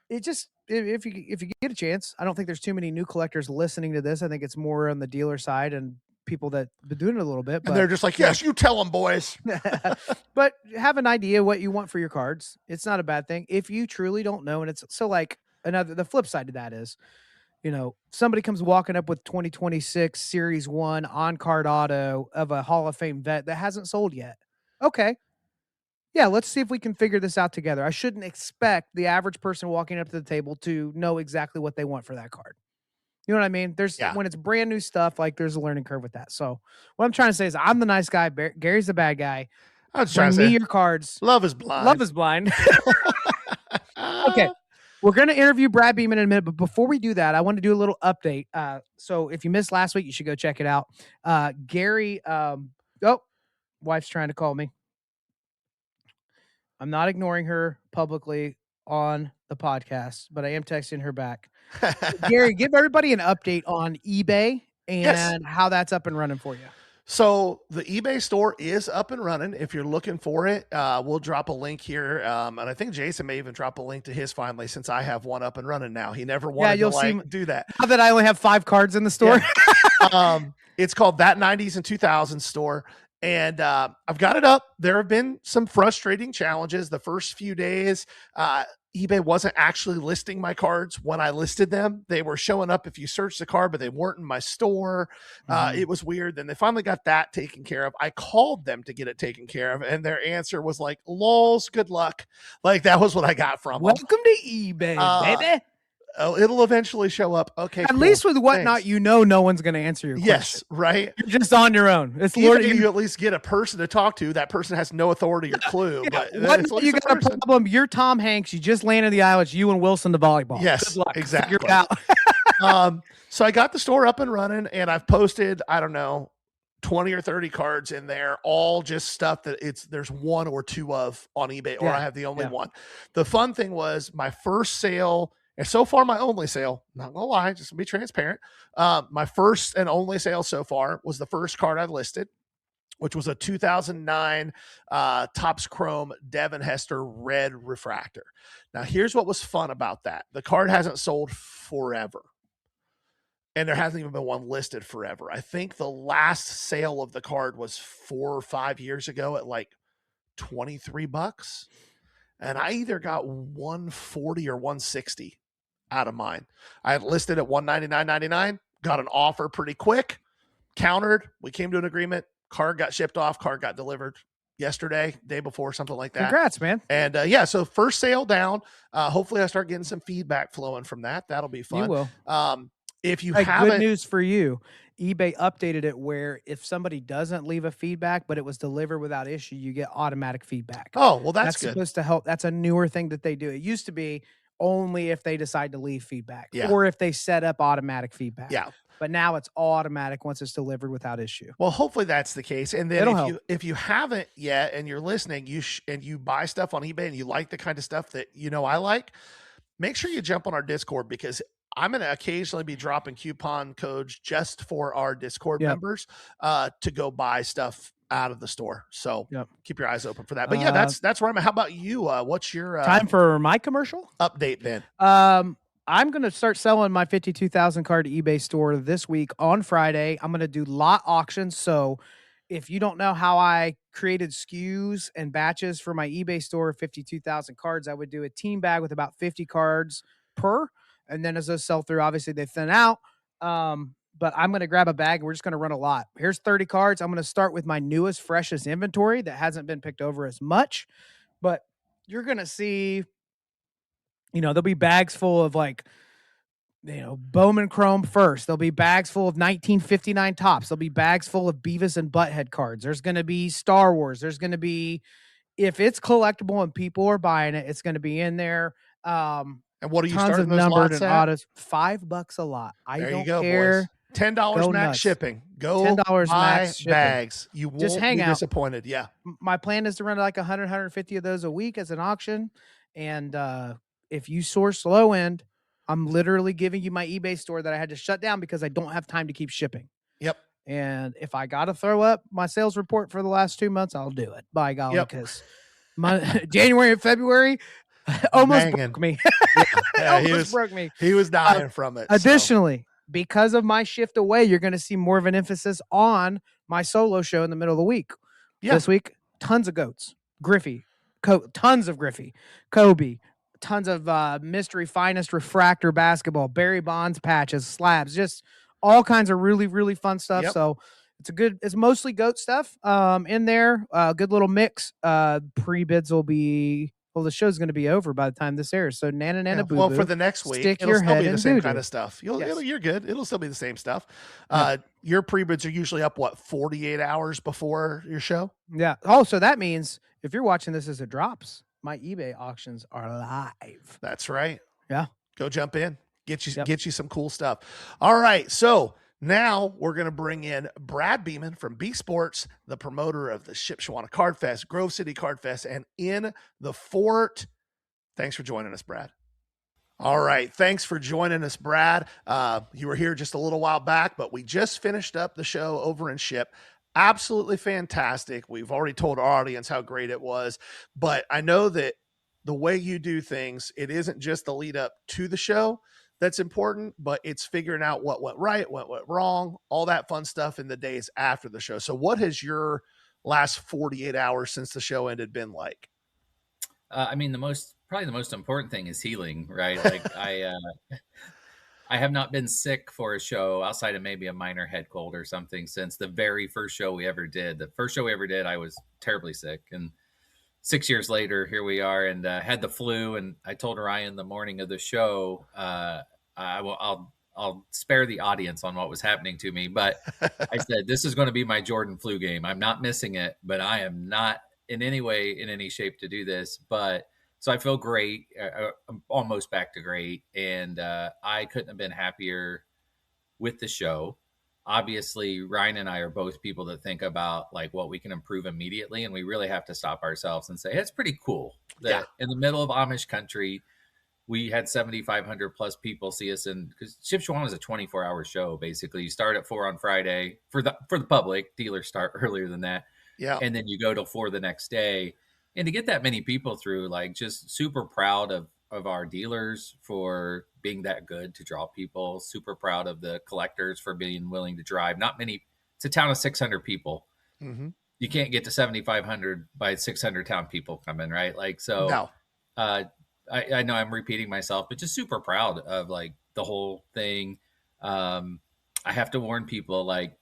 it just, if you get a chance, I don't think there's too many new collectors listening to this. I think it's more on the dealer side and people that been doing it a little bit. But and they're just like, yes, you tell them, boys. But have an idea what you want for your cards. It's not a bad thing if you truly don't know. And it's so like the flip side to that is, somebody comes walking up with 2026 Series 1 on-card auto of a Hall of Fame vet that hasn't sold yet. Okay. Yeah, let's see if we can figure this out together. I shouldn't expect the average person walking up to the table to know exactly what they want for that card. You know what I mean? When it's brand new stuff, like there's a learning curve with that. So what I'm trying to say is I'm the nice guy. Gary's the bad guy. I was trying to say, your cards. Love is blind. Love is blind. Okay. We're going to interview Brad Beeman in a minute, but before we do that, I want to do a little update. So if you missed last week, you should go check it out. Gary, wife's trying to call me. I'm not ignoring her publicly on the podcast, but I am texting her back. Gary, give everybody an update on eBay and how that's up and running for you. So the eBay store is up and running. If you're looking for it, we'll drop a link here. And I think Jason may even drop a link to his finally, since I have one up and running now. He never wanted to do that. Now that I only have 5 cards in the store. Yeah. It's called That 90s and 2000s Store. And I've got it up. There have been some frustrating challenges. The first few days, eBay wasn't actually listing my cards when I listed them. They were showing up if you search the card, but they weren't in my store. It was weird. Then they finally got that taken care of. I called them to get it taken care of, and their answer was like, lols, good luck. Like, that was what I got from them. Welcome to eBay, baby. It'll eventually show up. Okay. At least with Whatnot, no one's going to answer your question. Yes, right. You're just on your own. It's Even if you at least get a person to talk to, that person has no authority or clue. But you got a problem. You're Tom Hanks. You just landed the aisle. It's you and Wilson, the volleyball. Yes, good luck. exactly. Figure it out. So I got the store up and running, and I've posted, 20 or 30 cards in there, all just stuff that there's one or two of on eBay, or I have the only one. The fun thing was my first sale, and so far my only sale, not gonna lie, just to be transparent. My first and only sale so far was the first card I listed, which was a 2009 Topps Chrome Devin Hester red refractor. Now, here's what was fun about that. The card hasn't sold forever, and there hasn't even been one listed forever. I think the last sale of the card was 4 or 5 years ago at like $23. And I either got 140 or 160 out of mine. I had listed at $199.99, got an offer pretty quick, countered. We came to an agreement. Card got shipped off. Card got delivered yesterday, day before, something like that. Congrats, man. And so first sale down. Hopefully I start getting some feedback flowing from that. That'll be fun. You will. If you haven't, good news for you. eBay updated it where if somebody doesn't leave a feedback, but it was delivered without issue, you get automatic feedback. Oh, well, that's good. Supposed to help. That's a newer thing that they do. It used to be only if they decide to leave feedback, or if they set up automatic feedback. Yeah. But now it's all automatic once it's delivered without issue. Well, hopefully that's the case. And then if you haven't yet and you're listening, and you buy stuff on eBay and you like the kind of stuff that I like, make sure you jump on our Discord, because I'm going to occasionally be dropping coupon codes just for our Discord members to go buy stuff out of the store. So keep your eyes open for that. But that's where I'm at. How about you? What's your time for my commercial update then? I'm going to start selling my 52,000 card eBay store this week on Friday. I'm going to do lot auctions. So if you don't know how I created SKUs and batches for my eBay store, 52,000 cards, I would do a team bag with about 50 cards per. And then as those sell through, obviously they thin out. But I'm going to grab a bag and we're just going to run a lot. Here's 30 cards. I'm going to start with my newest, freshest inventory that hasn't been picked over as much. But you're going to see, there'll be bags full of Bowman Chrome first. There'll be bags full of 1959 tops. There'll be bags full of Beavis and Butthead cards. There's going to be Star Wars. There's going to be, if it's collectible and people are buying it, it's going to be in there. And what are you tons starting of those numbered lots and at? autos, $5 a lot. I There don't you go, care. boys. $10 max nuts. shipping. Go $10 buy max shipping. bags. You won't Just hang be out. disappointed. Yeah. My plan is to run like 100, 150 of those a week as an auction. And if you source low end, I'm literally giving you my eBay store that I had to shut down because I don't have time to keep shipping. Yep. And if I got to throw up my sales report for the last 2 months, I'll do it. By golly, because January and February almost broke me. Broke me. He was dying from it. Additionally, because of my shift away, you're going to see more of an emphasis on my solo show in the middle of the week. Yeah. This week, tons of goats, Griffey, tons of Griffey, Kobe, tons of mystery finest refractor basketball, Barry Bonds patches, slabs, just all kinds of really, really fun stuff. Yep. So it's mostly goat stuff in there. Good little mix. Pre-bids will be, well, the show's going to be over by the time this airs. So Nana Boo Boo. Well, for the next week, it'll still be the same kind of stuff. You're good. It'll still be the same stuff. Your pre-bids are usually up, 48 hours before your show? Yeah. Oh, so that means if you're watching this as it drops, my eBay auctions are live. That's right. Yeah. Go jump in. Get you some cool stuff. All right. So now we're going to bring in Brad Beeman from B Sports, the promoter of the Shipshewana Card Fest, Grove City Card Fest, and In the Fort. Thanks for joining us, Brad. All right. Thanks for joining us, Brad. You were here just a little while back, but we just finished up the show over in Ship. Absolutely fantastic. We've already told our audience how great it was, but I know that the way you do things, it isn't just the lead up to the show that's important, but it's figuring out what went right, what went wrong, all that fun stuff in the days after the show. So what has your last 48 hours since the show ended been like? I mean, probably the most important thing is healing, right? Like I have not been sick for a show outside of maybe a minor head cold or something since the very first show we ever did. The first show we ever did, I was terribly sick. And 6 years later, here we are, and had the flu. And I told Ryan the morning of the show, I'll spare the audience on what was happening to me, but I said, this is going to be my Jordan flu game. I'm not missing it, but I am not in any way, in any shape to do this. But so I feel great. I'm almost back to great. And I couldn't have been happier with the show. Obviously, Ryan and I are both people that think about like what we can improve immediately. And we really have to stop ourselves and say, it's pretty cool that in the middle of Amish country, we had 7,500 plus people see us because Shipshewana is a 24-hour show. Basically, you start at 4 on Friday for the public. Dealers start earlier than that. Yeah. And then you go till 4 the next day. And to get that many people through, like, just super proud of our dealers for being that good to draw people. Super proud of the collectors for being willing to drive. Not many. It's a town of 600 people. Mm-hmm. You can't get to 7,500 by 600 town people coming, right? Like, so no. I know I'm repeating myself, but just super proud of like the whole thing. I have to warn people, like,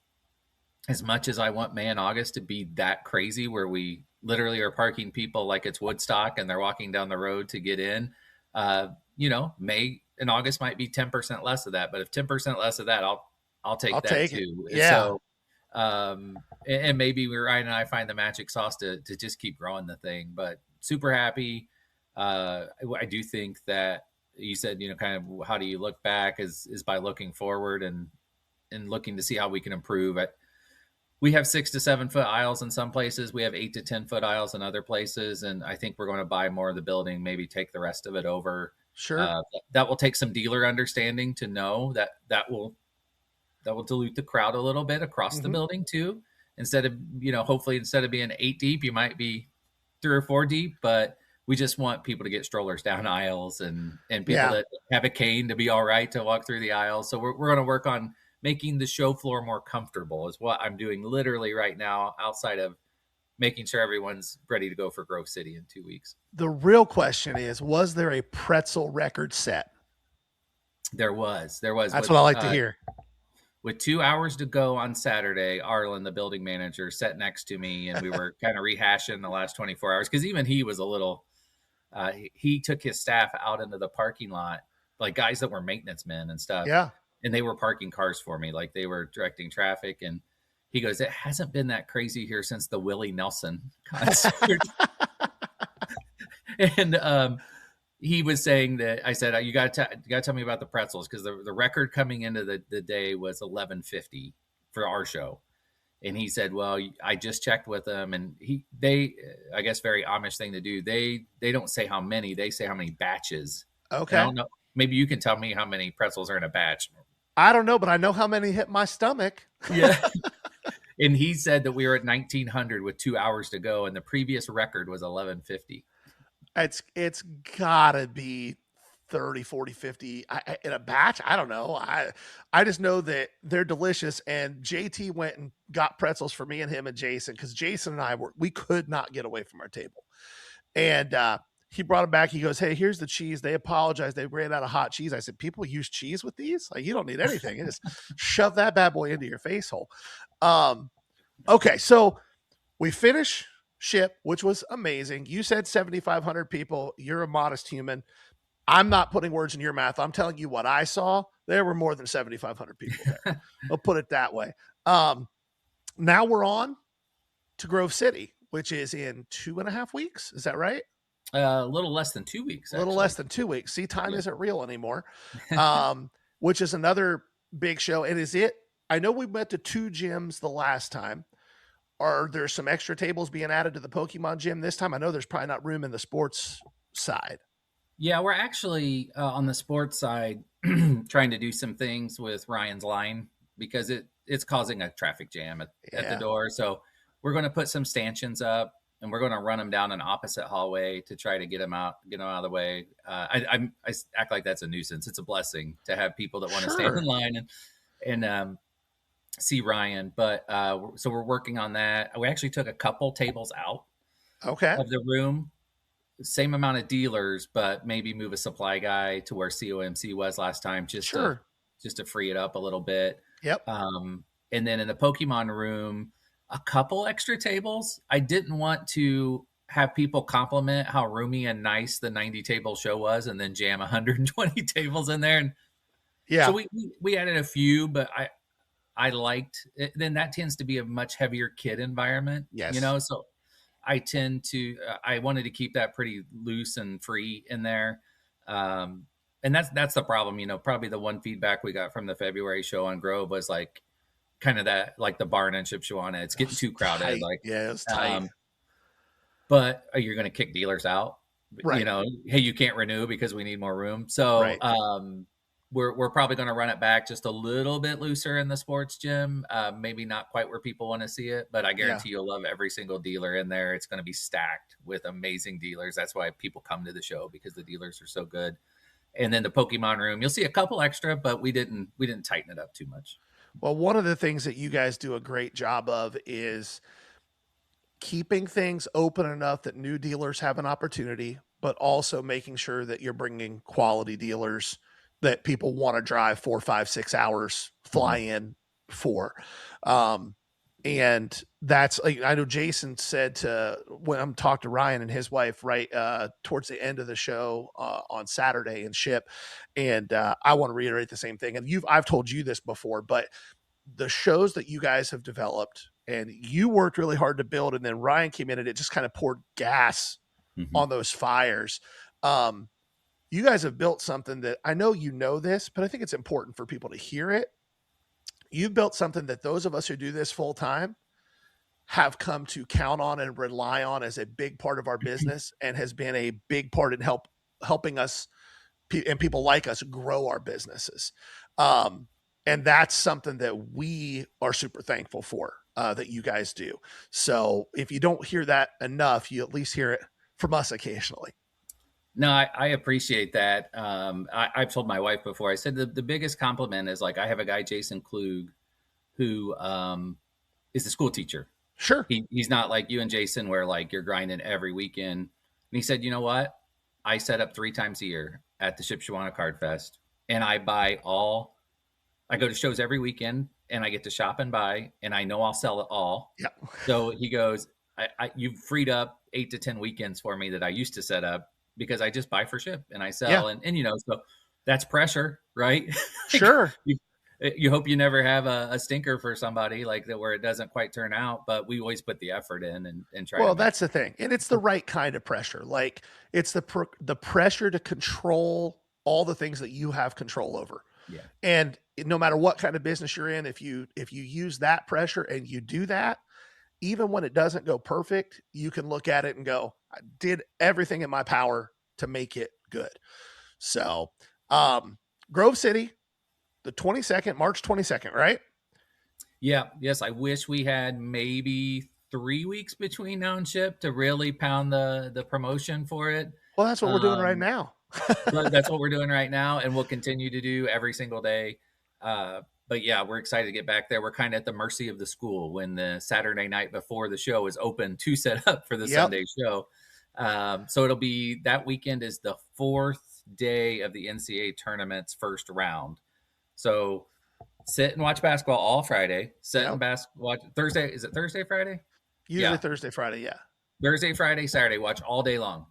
as much as I want May and August to be that crazy where we literally are parking people like it's Woodstock and they're walking down the road to get in, May and August might be 10% less of that. But if 10% less of that, I'll take that too. Yeah. So, and maybe Ryan and I find the magic sauce to just keep growing the thing, but super happy. I do think that you said, kind of how do you look back is by looking forward and looking to see how we can improve. We have 6 to 7 foot aisles in some places. We have 8 to 10 foot aisles in other places. And I think we're going to buy more of the building, maybe take the rest of it over. Sure. That will take some dealer understanding to know that will dilute the crowd a little bit across the building too. Instead of, hopefully instead of being 8 deep, you might be 3 or 4 deep, but we just want people to get strollers down aisles and people that have a cane to be all right to walk through the aisles. So we're going to work on making the show floor more comfortable is what I'm doing literally right now, outside of making sure everyone's ready to go for Grove City in 2 weeks. The real question is, was there a pretzel record set? There was. That's what I like to hear. With 2 hours to go on Saturday, Arlen, the building manager, sat next to me, and we were kind of rehashing the last 24 hours because even he was a little he took his staff out into the parking lot, like guys that were maintenance men and stuff. Yeah. And they were parking cars for me, like they were directing traffic. And he goes, it hasn't been that crazy here since the Willie Nelson concert. And he was saying that I said, you got to tell me about the pretzels, because the record coming into the day was 1150 for our show. And he said, well, I just checked with them, and they, I guess, very Amish thing to do. They don't say how many, they say how many batches. Okay. And I don't know. Maybe you can tell me how many pretzels are in a batch. I don't know, but I know how many hit my stomach. Yeah. And he said that we were at 1900 with 2 hours to go, and the previous record was 1150. It's gotta be 30, 40, 50 in a batch. I don't know. I just know that they're delicious. And JT went and got pretzels for me and him and Jason, because Jason and I we could not get away from our table. And he brought them back. He goes, hey, here's the cheese. They apologized. They ran out of hot cheese. I said, people use cheese with these? Like, you don't need anything. You just shove that bad boy into your face hole. Okay, so we finish Ship, which was amazing. You said 7,500 people. You're a modest human. I'm not putting words in your mouth. I'm telling you what I saw. There were more than 7,500 people there. I'll put it that way. Now we're on to Grove City, which is in 2.5 weeks. Is that right? A little less than 2 weeks. A little less than 2 weeks. See, time isn't real anymore. Which is another big show. And is it? I know we went to 2 gyms the last time. Are there some extra tables being added to the Pokemon gym this time? I know there's probably not room in the sports side. Yeah, we're actually on the sports side trying to do some things with Ryan's line, because it's causing a traffic jam at the door. So we're going to put some stanchions up, and we're going to run them down an opposite hallway to try to get them out of the way. I act like that's a nuisance. It's a blessing to have people that want to stand in line and see Ryan. But so we're working on that. We actually took a couple tables out of the room. Same amount of dealers, but maybe move a supply guy to where COMC was last time, just to free it up a little bit. Yep. And then in the Pokemon room, a couple extra tables. I didn't want to have people compliment how roomy and nice the 90 table show was, and then jam 120 tables in there. And so we added a few, but I liked it. Then that tends to be a much heavier kid environment. Yes. So I I wanted to keep that pretty loose and free in there. And that's the problem, probably the one feedback we got from the February show on Grove was like kind of that, like the barn in Shipshewana, it's getting too crowded. Tight. Like, it was tight. But you're going to kick dealers out, right? Hey, you can't renew because we need more room. So, we're probably going to run it back just a little bit looser in the sports gym. Maybe not quite where people want to see it, but I guarantee you'll love every single dealer in there. It's going to be stacked with amazing dealers. That's why people come to the show, because the dealers are so good. And then the Pokemon room, you'll see a couple extra, but we didn't tighten it up too much. Well, one of the things that you guys do a great job of is keeping things open enough that new dealers have an opportunity, but also making sure that you're bringing quality dealers that people want to drive 4, 5, 6 hours, fly in for. And that's, I know Jason said when I'm talking to Ryan and his wife, right, towards the end of the show on Saturday in Ship. And I want to reiterate the same thing. And I've told you this before, but the shows that you guys have developed and you worked really hard to build, and then Ryan came in and it just kind of poured gas on those fires. You guys have built something that I know this, but I think it's important for people to hear it. You've built something that those of us who do this full time have come to count on and rely on as a big part of our business, and has been a big part in helping us and people like us grow our businesses. And that's something that we are super thankful for, that you guys do. So if you don't hear that enough, you at least hear it from us occasionally. No, I appreciate that. I've told my wife before, I said the biggest compliment is, like, I have a guy, Jason Klug, who is a school teacher. Sure. He's not like you and Jason, where like you're grinding every weekend. And he said, you know what? I set up 3 times a year at the Shipshewana Card Fest, and I go to shows every weekend, and I get to shop and buy, and I know I'll sell it all. Yeah. So he goes, you've freed up 8 to 10 weekends for me that I used to set up, because I just buy for Ship and I sell. And so that's pressure, right? Sure. You hope you never have a stinker for somebody like that where it doesn't quite turn out, but we always put the effort in and try. Well, that's the thing. And it's the right kind of pressure. Like it's the pressure to control all the things that you have control over. Yeah. And no matter what kind of business you're in, if you use that pressure and you do that, even when it doesn't go perfect, you can look at it and go, I did everything in my power to make it good. So, Grove City, the 22nd, March 22nd, right? Yeah. Yes. I wish we had maybe 3 weeks between now and ship to really pound the promotion for it. Well, that's what we're doing right now. But that's what we're doing right now. And we'll continue to do every single day. But yeah, we're excited to get back there. We're kind of at the mercy of the school when the Saturday night before the show is open to set up for the Sunday show. So it'll be that weekend is the 4th day of the NCAA tournament's first round. So sit and watch basketball all Friday. Sit and watch Thursday. Is it Thursday, Friday? Usually Thursday, Friday. Yeah. Thursday, Friday, Saturday. Watch all day long,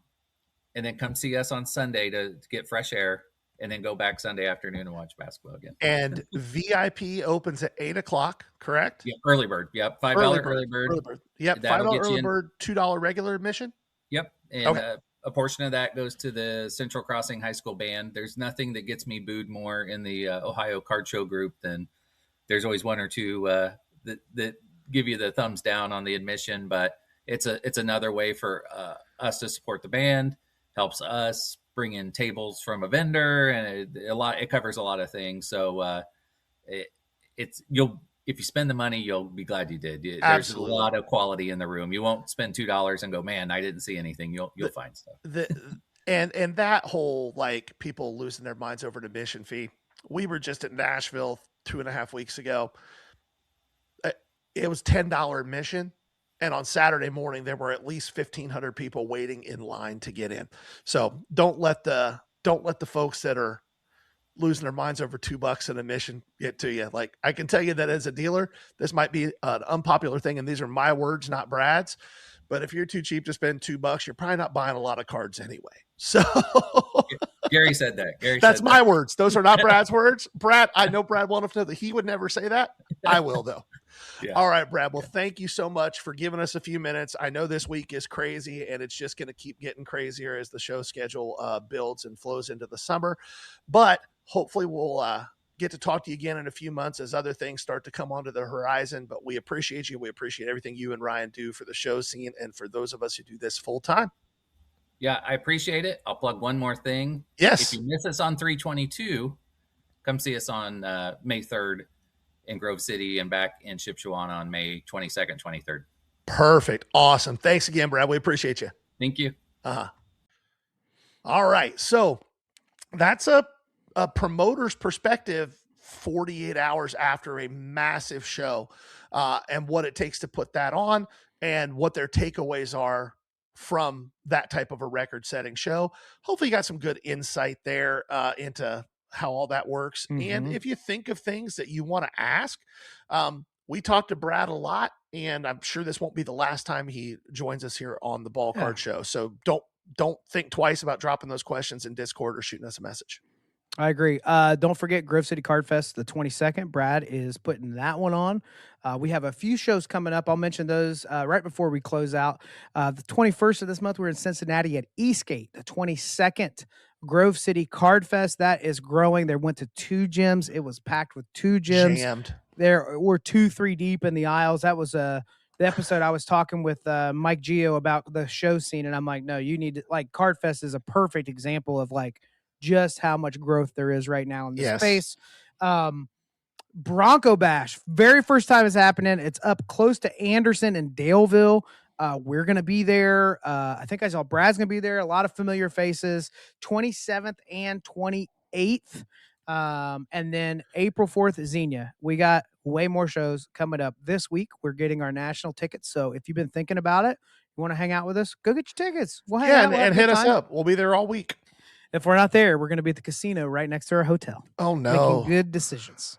and then come see us on Sunday to get fresh air, and then go back Sunday afternoon and watch basketball again. And VIP opens at 8:00, correct? Yeah, early bird. Yep, $5 early bird. Yep, $5 early bird, $2 regular admission. Yep, and a portion of that goes to the Central Crossing High School band. There's nothing that gets me booed more in the Ohio Card Show group than there's always one or two that give you the thumbs down on the admission, but it's another way for us to support the band. Helps us bring in tables from a vendor, and it covers a lot of things. So if you spend the money, you'll be glad you did. There's a lot of quality in the room. You won't spend $2 and go, man, I didn't see anything. You'll find stuff. And that whole like people losing their minds over an admission fee. We were just at Nashville 2.5 weeks ago. It was $10 admission. And on Saturday morning, there were at least 1,500 people waiting in line to get in. So don't let the folks that are losing their minds over $2 an admission get to you. Like I can tell you that as a dealer, this might be an unpopular thing, and these are my words, not Brad's. But if you're too cheap to spend $2, you're probably not buying a lot of cards anyway. So Gary said that. That's my words. Those are not Brad's words. Brad, I know Brad well enough to know that he would never say that. I will though. Yeah. All right, Brad. Well, thank you so much for giving us a few minutes. I know this week is crazy, and it's just going to keep getting crazier as the show schedule builds and flows into the summer. But hopefully we'll get to talk to you again in a few months as other things start to come onto the horizon. But we appreciate you. We appreciate everything you and Ryan do for the show scene and for those of us who do this full time. Yeah, I appreciate it. I'll plug one more thing. Yes. If you miss us on 322, come see us on May 3rd in Grove City and back in Shipshewana on May 22nd, 23rd. Perfect. Awesome. Thanks again, Brad. We appreciate you. Thank you. All right. So that's a promoter's perspective 48 hours after a massive show and what it takes to put that on and what their takeaways are from that type of a record-setting show. Hopefully you got some good insight there into how all that works. Mm-hmm. And if you think of things that you want to ask, we talked to Brad a lot, and I'm sure this won't be the last time he joins us here on the Ballcard show. So don't think twice about dropping those questions in Discord or shooting us a message. I agree. Don't forget Grove City Card Fest, the 22nd. Brad is putting that one on. We have a few shows coming up. I'll mention those right before we close out. The 21st of this month, we're in Cincinnati at Eastgate. The 22nd, Grove City Card Fest. That is growing. They went to 2 gyms. It was packed with 2 gyms. Jammed. There were 2-3 deep in the aisles. That was the episode I was talking with Mike Gio about the show scene, and I'm like, no, you need to, like, Card Fest is a perfect example of like just how much growth there is right now in this space. Bronco Bash, very first time it's happening. It's up close to Anderson and Daleville. We're going to be there. I think I saw Brad's going to be there. A lot of familiar faces. 27th and 28th. And then April 4th, Xenia. We got way more shows coming up this week. We're getting our national tickets. So if you've been thinking about it, you want to hang out with us, go get your tickets. We'll hang out and hit us up. We'll be there all week. If we're not there, we're going to be at the casino right next to our hotel. Oh, no. Making good decisions.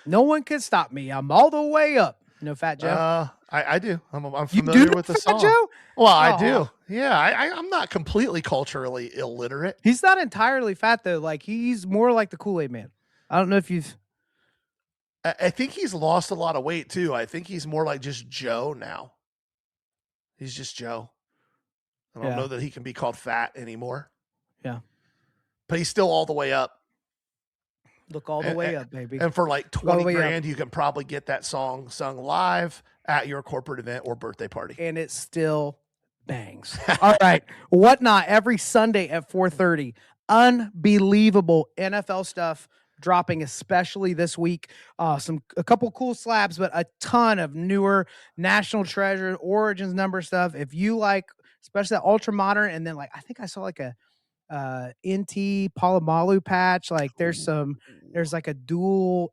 No one can stop me. I'm all the way up. No, Fat Joe? I do. I'm You familiar do with the Fat song. Joe? Well, I Oh. do. Yeah, I'm not completely culturally illiterate. He's not entirely fat though. Like he's more like the Kool-Aid Man. I don't know if you've. I think he's lost a lot of weight too. I think he's more like just Joe now. He's just Joe. I don't know that he can be called fat anymore. Yeah. But he's still all the way up. Look all the way up, baby. And for like 20 grand, up. you can probably get that song sung live at your corporate event or birthday party. And it still bangs. All right. Whatnot every Sunday at 4:30. Unbelievable NFL stuff dropping, especially this week. A couple cool slabs, but a ton of newer National Treasure Origins number stuff. If you like, especially that ultra modern, and then like I think I saw like a NT Palomalu patch. Like there's like a dual.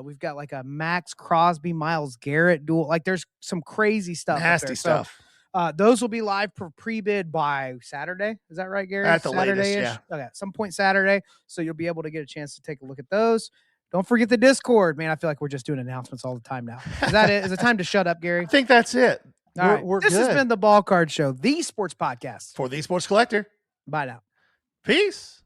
We've got like a Max Crosby Myles Garrett dual. Like there's some crazy stuff. Nasty stuff. So, those will be live for pre-bid by Saturday. Is that right, Gary? At the Saturday-ish? latest, yeah. Okay, at some point Saturday. So you'll be able to get a chance to take a look at those. Don't forget the Discord, man. I feel like we're just doing announcements all the time now. Is that it? Is it time to shut up, Gary? I think that's it. All right. We're this good. has been the Ballcard Show, the sports podcast For the Sports Collector. Bye now. Peace.